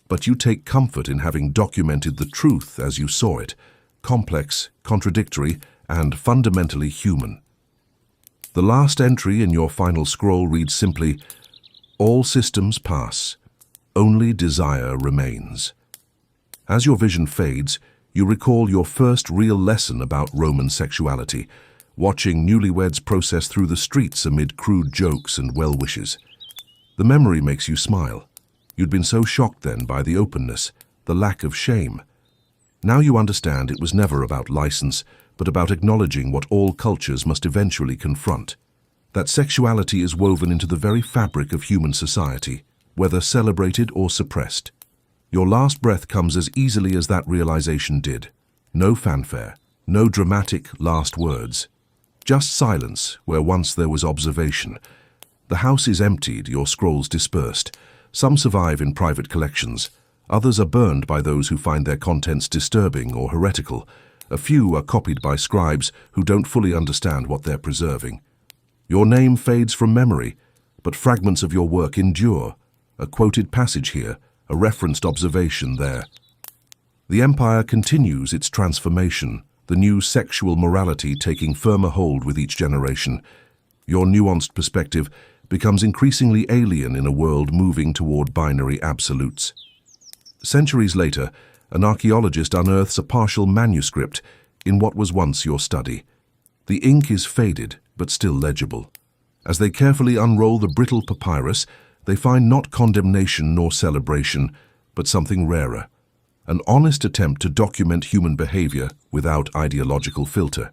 But you take comfort in having documented the truth as you saw it, complex, contradictory, and fundamentally human. The last entry in your final scroll reads simply, "All systems pass, only desire remains." As your vision fades, you recall your first real lesson about Roman sexuality, watching newlyweds process through the streets amid crude jokes and well-wishes. The memory makes you smile. You'd been so shocked then by the openness, the lack of shame. Now you understand it was never about license, but about acknowledging what all cultures must eventually confront. That sexuality is woven into the very fabric of human society, whether celebrated or suppressed. Your last breath comes as easily as that realization did. No fanfare, no dramatic last words. Just silence where once there was observation. The house is emptied, your scrolls dispersed. Some survive in private collections. Others are burned by those who find their contents disturbing or heretical. A few are copied by scribes who don't fully understand what they're preserving. Your name fades from memory, but fragments of your work endure. A quoted passage here, a referenced observation there. The empire continues its transformation, the new sexual morality taking firmer hold with each generation. Your nuanced perspective becomes increasingly alien in a world moving toward binary absolutes. Centuries later, an archaeologist unearths a partial manuscript in what was once your study. The ink is faded, but still legible. As they carefully unroll the brittle papyrus, they find not condemnation nor celebration, but something rarer. An honest attempt to document human behavior without ideological filter.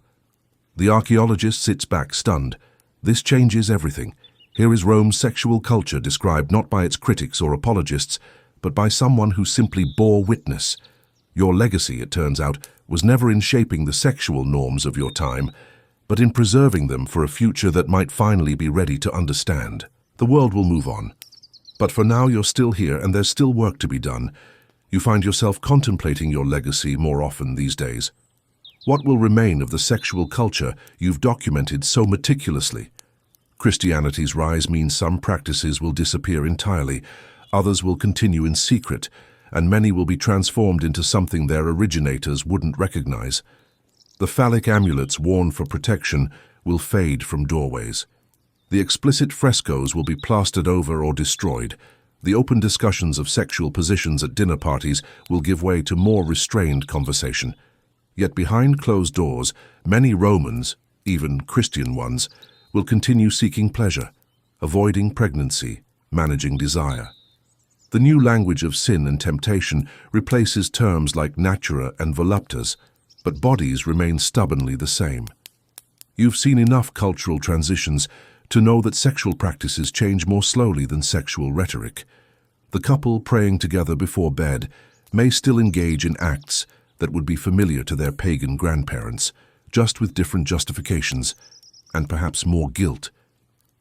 The archaeologist sits back stunned. This changes everything. Here is Rome's sexual culture described not by its critics or apologists, but by someone who simply bore witness. Your legacy, it turns out, was never in shaping the sexual norms of your time, but in preserving them for a future that might finally be ready to understand. The world will move on. But for now, you're still here, and there's still work to be done. You find yourself contemplating your legacy more often these days. What will remain of the sexual culture you've documented so meticulously? Christianity's rise means some practices will disappear entirely, others will continue in secret, and many will be transformed into something their originators wouldn't recognize. The phallic amulets worn for protection will fade from doorways. The explicit frescoes will be plastered over or destroyed. The open discussions of sexual positions at dinner parties will give way to more restrained conversation. Yet behind closed doors, many Romans, even Christian ones, will continue seeking pleasure, avoiding pregnancy, managing desire. The new language of sin and temptation replaces terms like natura and voluptas, but bodies remain stubbornly the same. You've seen enough cultural transitions to know that sexual practices change more slowly than sexual rhetoric. The couple praying together before bed may still engage in acts that would be familiar to their pagan grandparents, just with different justifications, and perhaps more guilt.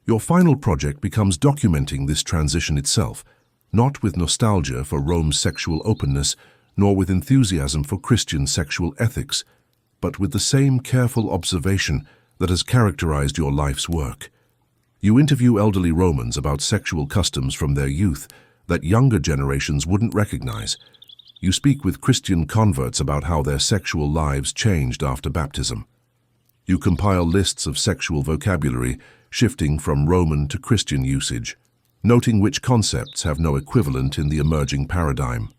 Your final project becomes documenting this transition itself, not with nostalgia for Rome's sexual openness, nor with enthusiasm for Christian sexual ethics, but with the same careful observation that has characterized your life's work. You interview elderly Romans about sexual customs from their youth that younger generations wouldn't recognize. You speak with Christian converts about how their sexual lives changed after baptism. You compile lists of sexual vocabulary, shifting from Roman to Christian usage, noting which concepts have no equivalent in the emerging paradigm.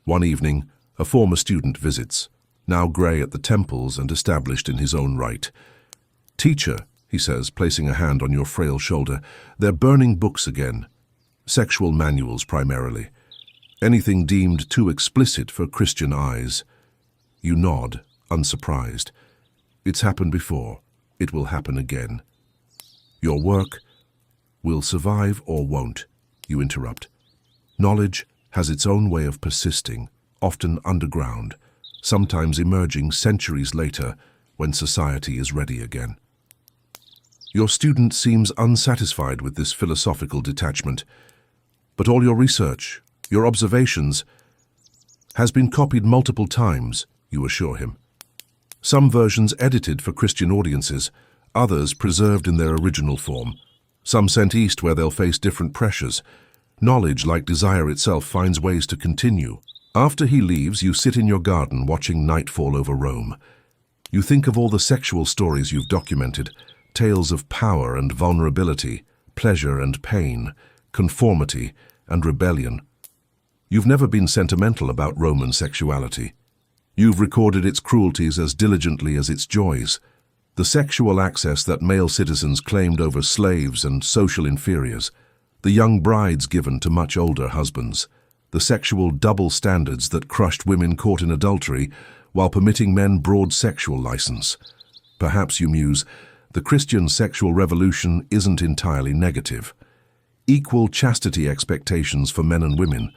One evening, a former student visits, now grey at the temples and established in his own right. "Teacher," he says, placing a hand on your frail shoulder, "they're burning books again. Sexual manuals primarily. Anything deemed too explicit for Christian eyes." You nod, unsurprised. It's happened before. It will happen again. Your work will survive or won't, you interrupt. Knowledge has its own way of persisting, often underground, sometimes emerging centuries later when society is ready again. Your student seems unsatisfied with this philosophical detachment, but all your research, your observations, has been copied multiple times, you assure him. Some versions edited for Christian audiences, others preserved in their original form, some sent east where they'll face different pressures. Knowledge, like desire itself, finds ways to continue. After he leaves, you sit in your garden watching night fall over Rome. You think of all the sexual stories you've documented, tales of power and vulnerability, pleasure and pain, conformity and rebellion. You've never been sentimental about Roman sexuality. You've recorded its cruelties as diligently as its joys. The sexual access that male citizens claimed over slaves and social inferiors, the young brides given to much older husbands, the sexual double standards that crushed women caught in adultery while permitting men broad sexual license. Perhaps, you muse, the Christian sexual revolution isn't entirely negative. Equal chastity expectations for men and women,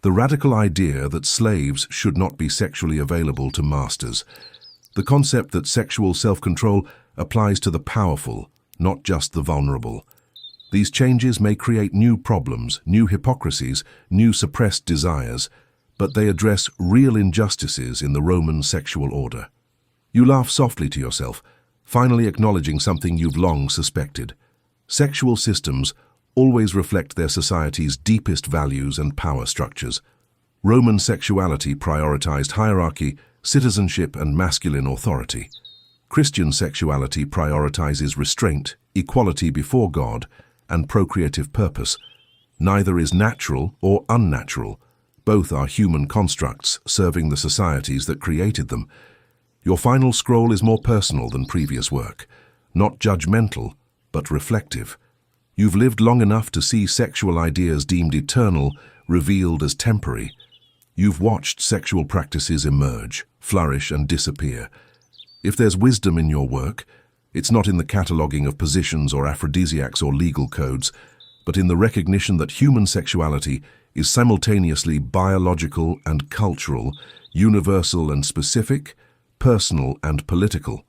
the radical idea that slaves should not be sexually available to masters, the concept that sexual self-control applies to the powerful, not just the vulnerable. These changes may create new problems, new hypocrisies, new suppressed desires, but they address real injustices in the Roman sexual order. You laugh softly to yourself, finally acknowledging something you've long suspected. Sexual systems always reflect their society's deepest values and power structures. Roman sexuality prioritized hierarchy, citizenship, and masculine authority. Christian sexuality prioritizes restraint, equality before God, and procreative purpose. Neither is natural or unnatural. Both are human constructs serving the societies that created them. Your final scroll is more personal than previous work, not judgmental, but reflective. You've lived long enough to see sexual ideas deemed eternal, revealed as temporary. You've watched sexual practices emerge, flourish, and disappear. If there's wisdom in your work, It's not in the cataloguing of positions or aphrodisiacs or legal codes, but in the recognition that human sexuality is simultaneously biological and cultural, universal and specific, personal and political.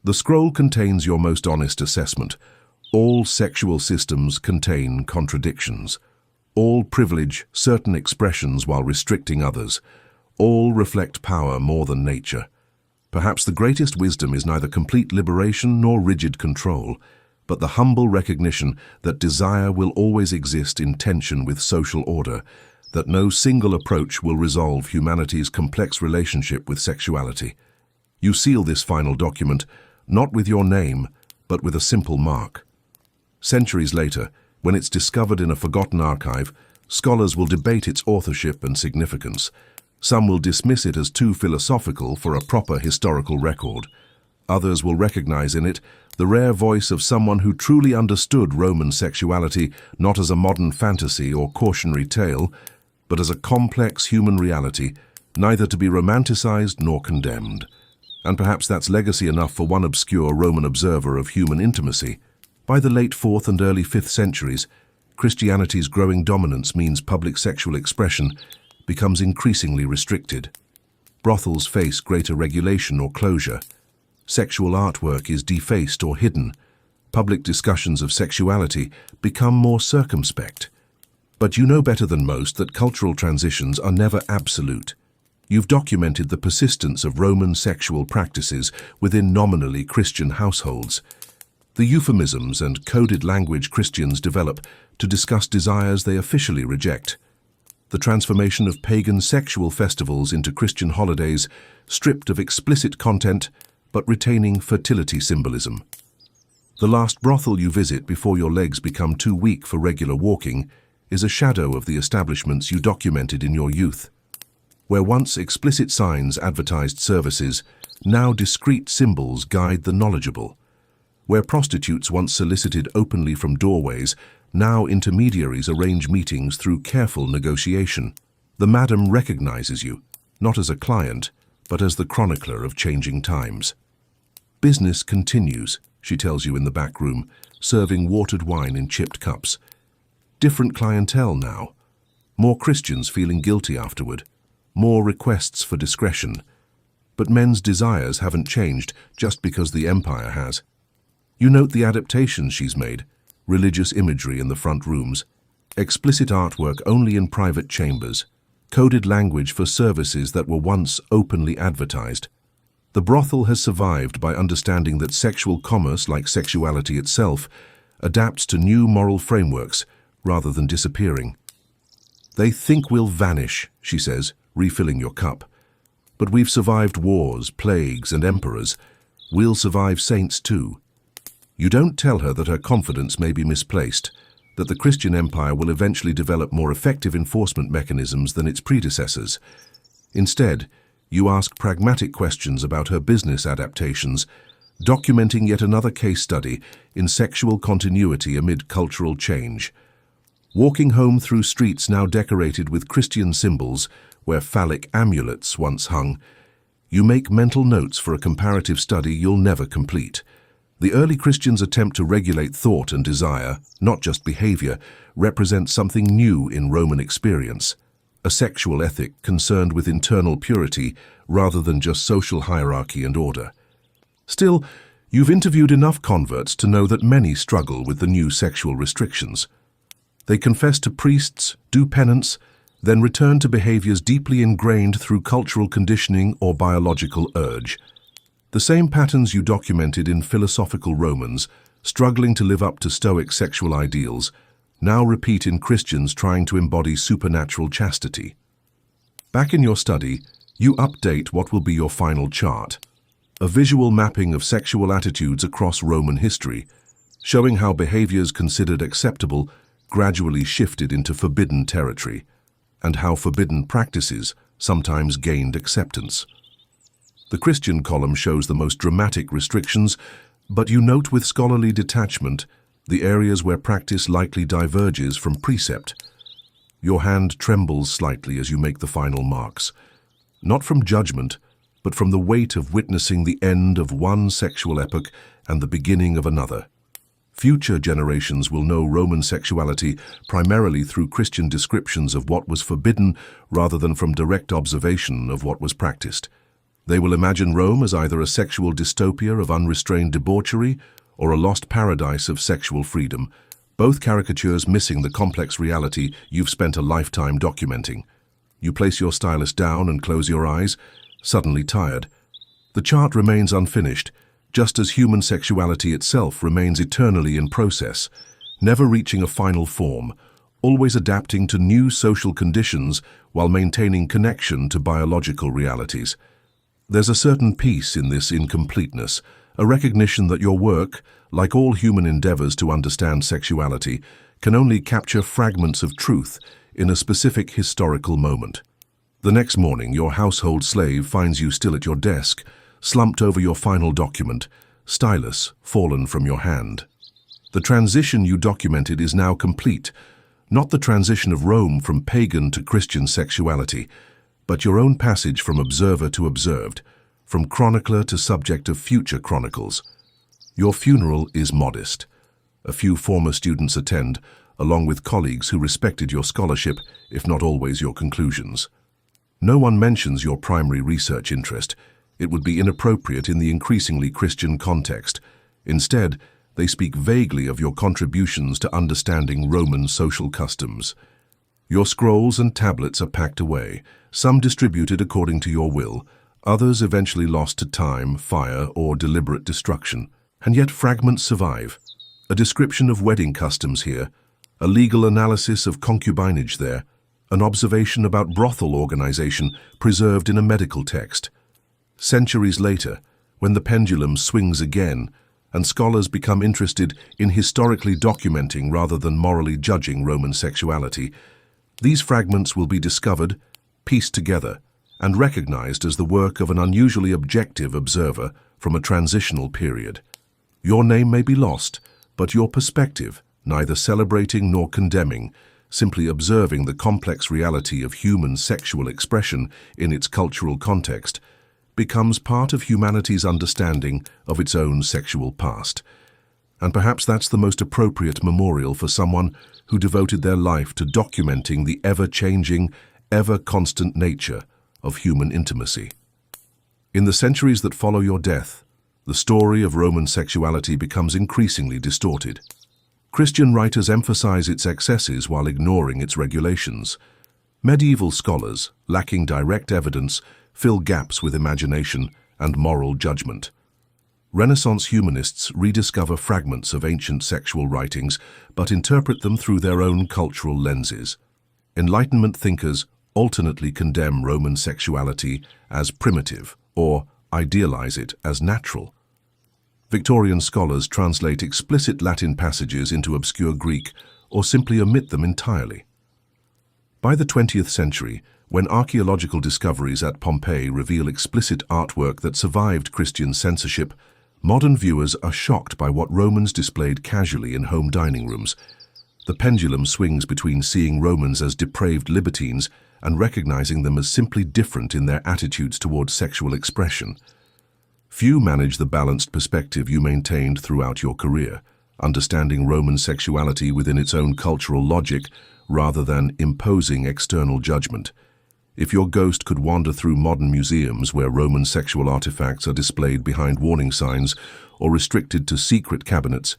The scroll contains your most honest assessment. All sexual systems contain contradictions. All privilege certain expressions while restricting others. All reflect power more than nature. Perhaps the greatest wisdom is neither complete liberation nor rigid control, but the humble recognition that desire will always exist in tension with social order, that no single approach will resolve humanity's complex relationship with sexuality. You seal this final document not with your name, but with a simple mark. Centuries later, when it's discovered in a forgotten archive, scholars will debate its authorship and significance. Some will dismiss it as too philosophical for a proper historical record. Others will recognize in it the rare voice of someone who truly understood Roman sexuality not as a modern fantasy or cautionary tale, but as a complex human reality, neither to be romanticized nor condemned. And perhaps that's legacy enough for one obscure Roman observer of human intimacy. By the late 4th and early 5th centuries, Christianity's growing dominance means public sexual expression becomes increasingly restricted. Brothels face greater regulation or closure. Sexual artwork is defaced or hidden. Public discussions of sexuality become more circumspect. But you know better than most that cultural transitions are never absolute. You've documented the persistence of Roman sexual practices within nominally Christian households. The euphemisms and coded language Christians develop to discuss desires they officially reject. The transformation of pagan sexual festivals into Christian holidays, stripped of explicit content, but retaining fertility symbolism. The last brothel you visit before your legs become too weak for regular walking is a shadow of the establishments you documented in your youth. Where once explicit signs advertised services, now discreet symbols guide the knowledgeable. Where prostitutes once solicited openly from doorways, now intermediaries arrange meetings through careful negotiation. The madam recognizes you, not as a client, but as the chronicler of changing times. Business continues, she tells you in the back room, serving watered wine in chipped cups. Different clientele now. More Christians feeling guilty afterward. More requests for discretion. But men's desires haven't changed just because the empire has. You note the adaptations she's made, religious imagery in the front rooms, explicit artwork only in private chambers, coded language for services that were once openly advertised. The brothel has survived by understanding that sexual commerce, like sexuality itself, adapts to new moral frameworks rather than disappearing. They think we'll vanish, she says, refilling your cup. But we've survived wars, plagues, and emperors. We'll survive saints too. You don't tell her that her confidence may be misplaced, that the Christian empire will eventually develop more effective enforcement mechanisms than its predecessors. Instead, you ask pragmatic questions about her business adaptations, documenting yet another case study in sexual continuity amid cultural change. Walking home through streets now decorated with Christian symbols, where phallic amulets once hung, you make mental notes for a comparative study you'll never complete. The early Christians' attempt to regulate thought and desire, not just behavior, represents something new in Roman experience, a sexual ethic concerned with internal purity rather than just social hierarchy and order. Still, you've interviewed enough converts to know that many struggle with the new sexual restrictions. They confess to priests, do penance, then return to behaviors deeply ingrained through cultural conditioning or biological urge. The same patterns you documented in philosophical Romans, struggling to live up to Stoic sexual ideals, now repeat in Christians trying to embody supernatural chastity. Back in your study, you update what will be your final chart, a visual mapping of sexual attitudes across Roman history, showing how behaviors considered acceptable gradually shifted into forbidden territory, and how forbidden practices sometimes gained acceptance. The Christian column shows the most dramatic restrictions, but you note with scholarly detachment the areas where practice likely diverges from precept. Your hand trembles slightly as you make the final marks, not from judgment, but from the weight of witnessing the end of one sexual epoch and the beginning of another. Future generations will know Roman sexuality primarily through Christian descriptions of what was forbidden rather than from direct observation of what was practiced. They will imagine Rome as either a sexual dystopia of unrestrained debauchery or a lost paradise of sexual freedom, both caricatures missing the complex reality you've spent a lifetime documenting. You place your stylus down and close your eyes, suddenly tired. The chart remains unfinished, just as human sexuality itself remains eternally in process, never reaching a final form, always adapting to new social conditions while maintaining connection to biological realities. There's a certain peace in this incompleteness, a recognition that your work, like all human endeavors to understand sexuality, can only capture fragments of truth in a specific historical moment. The next morning, your household slave finds you still at your desk, slumped over your final document, stylus fallen from your hand. The transition you documented is now complete, not the transition of Rome from pagan to Christian sexuality, but your own passage from observer to observed, from chronicler to subject of future chronicles. Your funeral is modest. A few former students attend, along with colleagues who respected your scholarship, if not always your conclusions. No one mentions your primary research interest. It would be inappropriate in the increasingly Christian context. Instead, they speak vaguely of your contributions to understanding Roman social customs. Your scrolls and tablets are packed away, some distributed according to your will, others eventually lost to time, fire, or deliberate destruction. And yet fragments survive. A description of wedding customs here, a legal analysis of concubinage there, an observation about brothel organization preserved in a medical text. Centuries later, when the pendulum swings again, and scholars become interested in historically documenting rather than morally judging Roman sexuality, these fragments will be discovered, pieced together, and recognized as the work of an unusually objective observer from a transitional period. Your name may be lost, but your perspective, neither celebrating nor condemning, simply observing the complex reality of human sexual expression in its cultural context, becomes part of humanity's understanding of its own sexual past. And perhaps that's the most appropriate memorial for someone who devoted their life to documenting the ever-changing, ever-constant nature of human intimacy. In the centuries that follow your death, the story of Roman sexuality becomes increasingly distorted. Christian writers emphasize its excesses while ignoring its regulations. Medieval scholars, lacking direct evidence, fill gaps with imagination and moral judgment. Renaissance humanists rediscover fragments of ancient sexual writings but interpret them through their own cultural lenses. Enlightenment thinkers alternately condemn Roman sexuality as primitive or idealize it as natural. Victorian scholars translate explicit Latin passages into obscure Greek or simply omit them entirely. By the 20th century, when archaeological discoveries at Pompeii reveal explicit artwork that survived Christian censorship, modern viewers are shocked by what Romans displayed casually in home dining rooms. The pendulum swings between seeing Romans as depraved libertines and recognizing them as simply different in their attitudes towards sexual expression. Few manage the balanced perspective you maintained throughout your career, understanding Roman sexuality within its own cultural logic rather than imposing external judgment. If your ghost could wander through modern museums where Roman sexual artifacts are displayed behind warning signs or restricted to secret cabinets,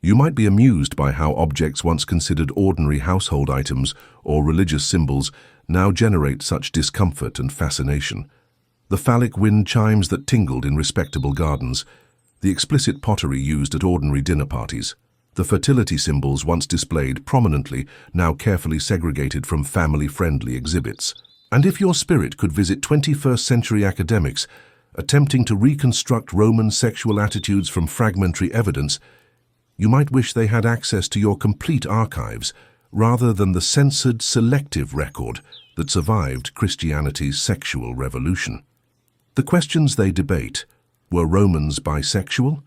you might be amused by how objects once considered ordinary household items or religious symbols now generate such discomfort and fascination. The phallic wind chimes that tingled in respectable gardens, the explicit pottery used at ordinary dinner parties, the fertility symbols once displayed prominently, now carefully segregated from family-friendly exhibits. And if your spirit could visit 21st century academics attempting to reconstruct Roman sexual attitudes from fragmentary evidence, you might wish they had access to your complete archives rather than the censored, selective record that survived Christianity's sexual revolution. The questions they debate: were Romans bisexual?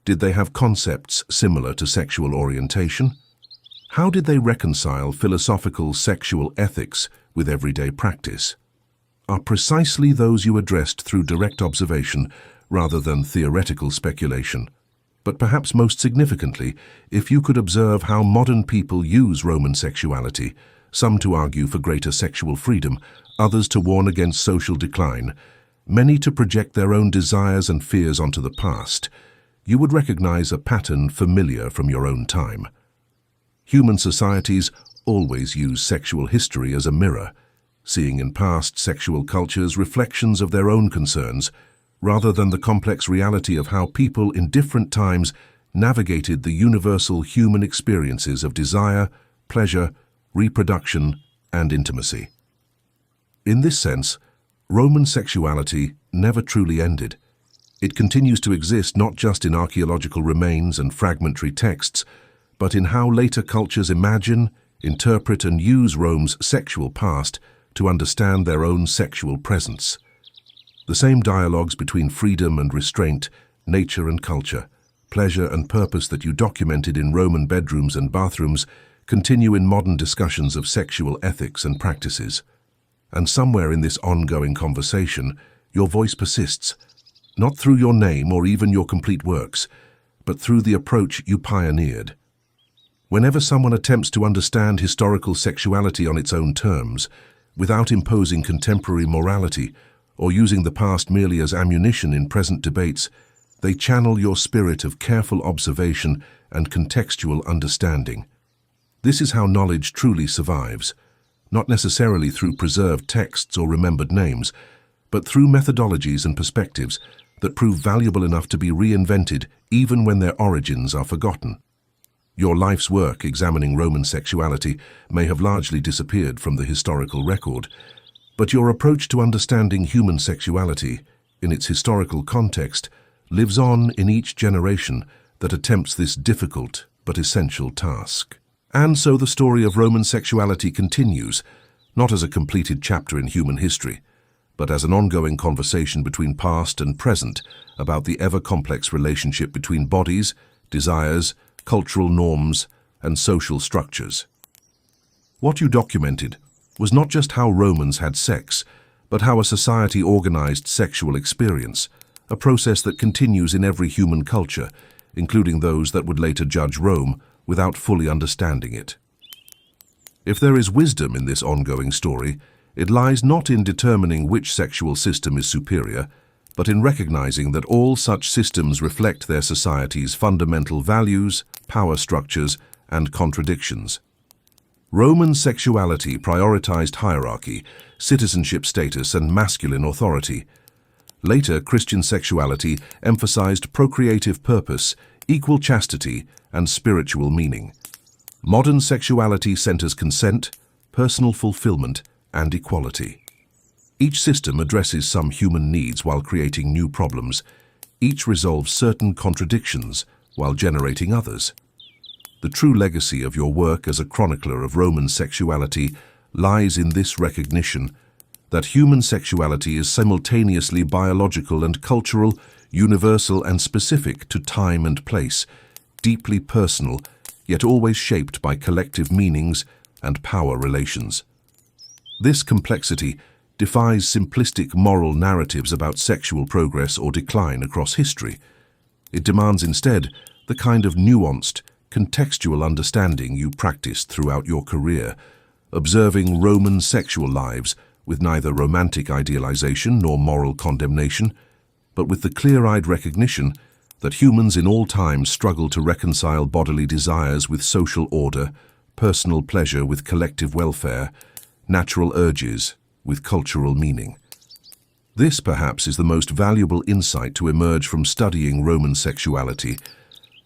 Did they have concepts similar to sexual orientation? How did they reconcile philosophical sexual ethics with everyday practice? are precisely those you addressed through direct observation rather than theoretical speculation. But perhaps most significantly, if you could observe how modern people use Roman sexuality, some to argue for greater sexual freedom, others to warn against social decline, many to project their own desires and fears onto the past, you would recognize a pattern familiar from your own time. Human societies always use sexual history as a mirror, seeing in past sexual cultures reflections of their own concerns, rather than the complex reality of how people in different times navigated the universal human experiences of desire, pleasure, reproduction, and intimacy. In this sense, Roman sexuality never truly ended. It continues to exist not just in archaeological remains and fragmentary texts, but in how later cultures imagine, interpret, and use Rome's sexual past to understand their own sexual presence. The same dialogues between freedom and restraint, nature and culture, pleasure and purpose that you documented in Roman bedrooms and bathrooms continue in modern discussions of sexual ethics and practices. And somewhere in this ongoing conversation, your voice persists, not through your name or even your complete works, but through the approach you pioneered. Whenever someone attempts to understand historical sexuality on its own terms, without imposing contemporary morality or using the past merely as ammunition in present debates, they channel your spirit of careful observation and contextual understanding. This is how knowledge truly survives, not necessarily through preserved texts or remembered names, but through methodologies and perspectives that prove valuable enough to be reinvented even when their origins are forgotten. Your life's work examining Roman sexuality may have largely disappeared from the historical record, but your approach to understanding human sexuality, in its historical context, lives on in each generation that attempts this difficult but essential task. And so the story of Roman sexuality continues, not as a completed chapter in human history, but as an ongoing conversation between past and present about the ever-complex relationship between bodies, desires, cultural norms, and social structures. What you documented was not just how Romans had sex, but how a society organized sexual experience, a process that continues in every human culture, including those that would later judge Rome without fully understanding it. If there is wisdom in this ongoing story, it lies not in determining which sexual system is superior, but in recognizing that all such systems reflect their society's fundamental values, power structures, and contradictions. Roman sexuality prioritized hierarchy, citizenship status, and masculine authority. Later, Christian sexuality emphasized procreative purpose, equal chastity, and spiritual meaning. Modern sexuality centers consent, personal fulfillment, and equality. Each system addresses some human needs while creating new problems. Each resolves certain contradictions while generating others. The true legacy of your work as a chronicler of Roman sexuality lies in this recognition that human sexuality is simultaneously biological and cultural, universal and specific to time and place, deeply personal, yet always shaped by collective meanings and power relations. This complexity defies simplistic moral narratives about sexual progress or decline across history. It demands instead the kind of nuanced, contextual understanding you practiced throughout your career, observing Roman sexual lives with neither romantic idealization nor moral condemnation, but with the clear-eyed recognition that humans in all times struggle to reconcile bodily desires with social order, personal pleasure with collective welfare, natural urges with cultural meaning. This, perhaps, is the most valuable insight to emerge from studying Roman sexuality,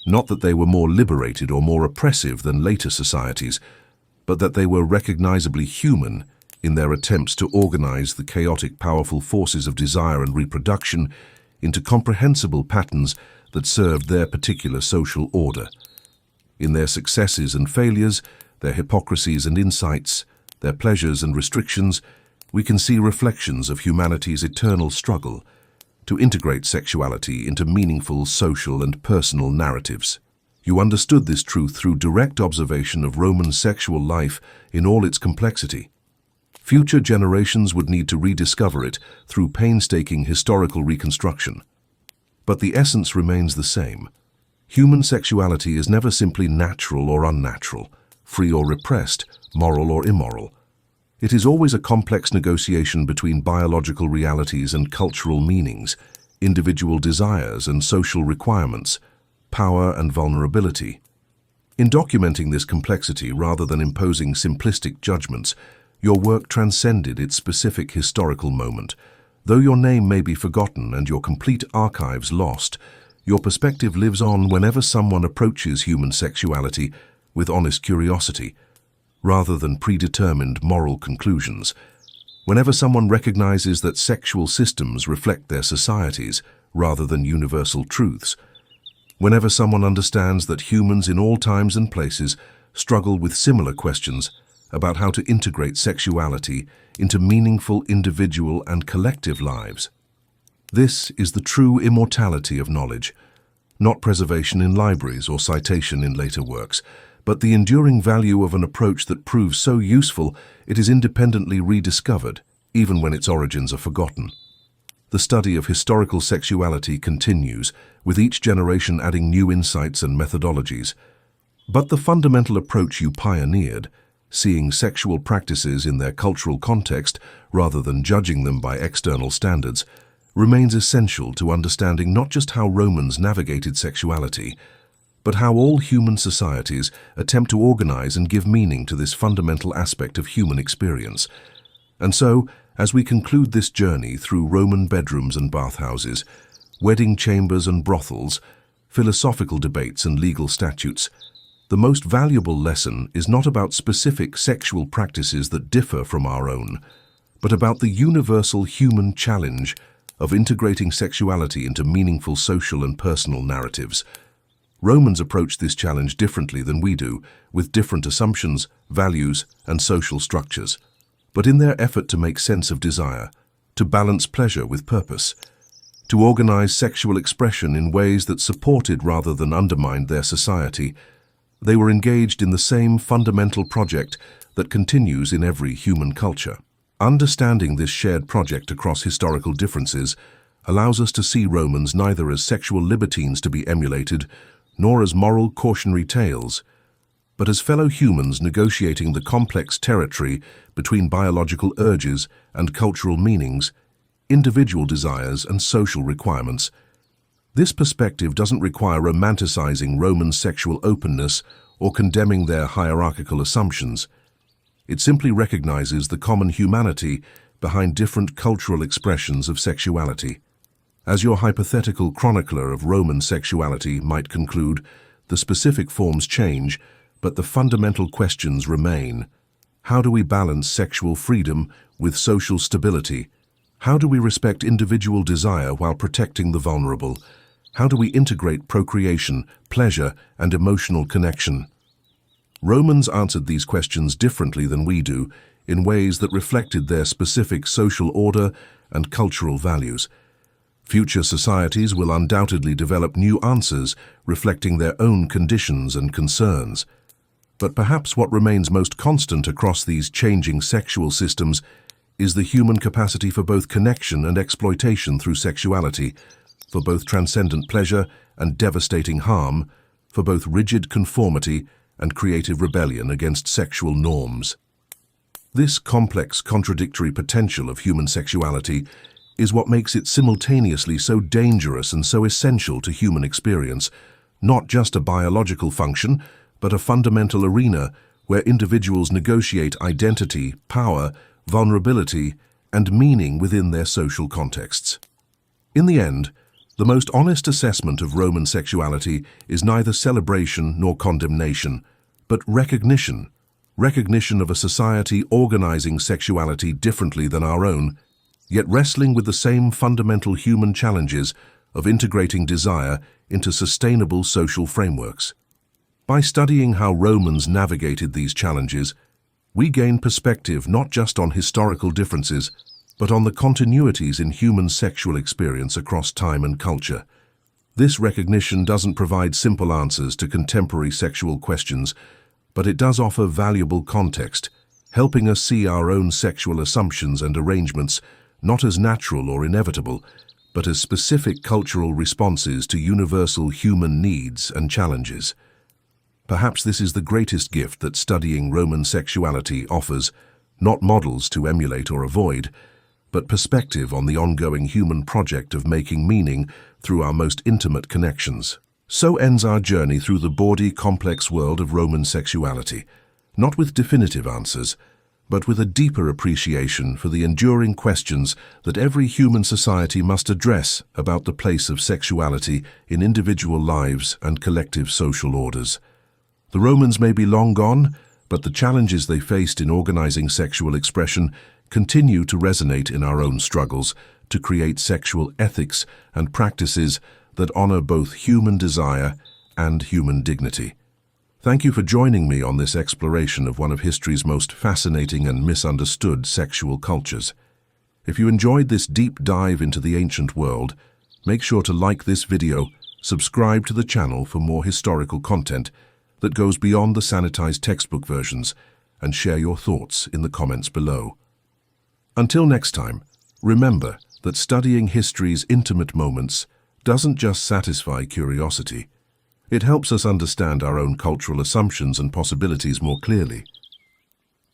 not that they were more liberated or more oppressive than later societies, but that they were recognizably human in their attempts to organize the chaotic, powerful forces of desire and reproduction into comprehensible patterns that served their particular social order. In their successes and failures, their hypocrisies and insights, their pleasures and restrictions, we can see reflections of humanity's eternal struggle to integrate sexuality into meaningful social and personal narratives. You understood this truth through direct observation of Roman sexual life in all its complexity. Future generations would need to rediscover it through painstaking historical reconstruction. But the essence remains the same. Human sexuality is never simply natural or unnatural, free or repressed, moral or immoral. It is always a complex negotiation between biological realities and cultural meanings, individual desires and social requirements, power and vulnerability. In documenting this complexity rather than imposing simplistic judgments, your work transcended its specific historical moment. Though your name may be forgotten and your complete archives lost, your perspective lives on whenever someone approaches human sexuality with honest curiosity, rather than predetermined moral conclusions. Whenever someone recognizes that sexual systems reflect their societies rather than universal truths. Whenever someone understands that humans in all times and places struggle with similar questions about how to integrate sexuality into meaningful individual and collective lives. This is the true immortality of knowledge, not preservation in libraries or citation in later works, but the enduring value of an approach that proves so useful it is independently rediscovered, even when its origins are forgotten. The study of historical sexuality continues, with each generation adding new insights and methodologies. But the fundamental approach you pioneered, seeing sexual practices in their cultural context rather than judging them by external standards, remains essential to understanding not just how Romans navigated sexuality, but how all human societies attempt to organize and give meaning to this fundamental aspect of human experience. And so, as we conclude this journey through Roman bedrooms and bathhouses, wedding chambers and brothels, philosophical debates and legal statutes, the most valuable lesson is not about specific sexual practices that differ from our own, but about the universal human challenge of integrating sexuality into meaningful social and personal narratives. Romans approached this challenge differently than we do, with different assumptions, values, and social structures. But in their effort to make sense of desire, to balance pleasure with purpose, to organize sexual expression in ways that supported rather than undermined their society, they were engaged in the same fundamental project that continues in every human culture. Understanding this shared project across historical differences allows us to see Romans neither as sexual libertines to be emulated, nor as moral cautionary tales, but as fellow humans negotiating the complex territory between biological urges and cultural meanings, individual desires and social requirements. This perspective doesn't require romanticizing Roman sexual openness or condemning their hierarchical assumptions. It simply recognizes the common humanity behind different cultural expressions of sexuality. As your hypothetical chronicler of Roman sexuality might conclude, the specific forms change, but the fundamental questions remain. How do we balance sexual freedom with social stability? How do we respect individual desire while protecting the vulnerable? How do we integrate procreation, pleasure, and emotional connection? Romans answered these questions differently than we do, in ways that reflected their specific social order and cultural values. Future societies will undoubtedly develop new answers reflecting their own conditions and concerns. But perhaps what remains most constant across these changing sexual systems is the human capacity for both connection and exploitation through sexuality, for both transcendent pleasure and devastating harm, for both rigid conformity and creative rebellion against sexual norms. This complex, contradictory potential of human sexuality is what makes it simultaneously so dangerous and so essential to human experience, not just a biological function, but a fundamental arena where individuals negotiate identity, power, vulnerability, and meaning within their social contexts. In the end, the most honest assessment of Roman sexuality is neither celebration nor condemnation, but recognition of a society organizing sexuality differently than our own, yet wrestling with the same fundamental human challenges of integrating desire into sustainable social frameworks. By studying how Romans navigated these challenges, we gain perspective not just on historical differences, but on the continuities in human sexual experience across time and culture. This recognition doesn't provide simple answers to contemporary sexual questions, but it does offer valuable context, helping us see our own sexual assumptions and arrangements not as natural or inevitable, but as specific cultural responses to universal human needs and challenges. Perhaps this is the greatest gift that studying Roman sexuality offers, not models to emulate or avoid, but perspective on the ongoing human project of making meaning through our most intimate connections. So ends our journey through the bawdy, complex world of Roman sexuality, not with definitive answers, but with a deeper appreciation for the enduring questions that every human society must address about the place of sexuality in individual lives and collective social orders. The Romans may be long gone, but the challenges they faced in organizing sexual expression continue to resonate in our own struggles to create sexual ethics and practices that honor both human desire and human dignity. Thank you for joining me on this exploration of one of history's most fascinating and misunderstood sexual cultures. If you enjoyed this deep dive into the ancient world, make sure to like this video, subscribe to the channel for more historical content that goes beyond the sanitized textbook versions, and share your thoughts in the comments below. Until next time, remember that studying history's intimate moments doesn't just satisfy curiosity. It helps us understand our own cultural assumptions and possibilities more clearly.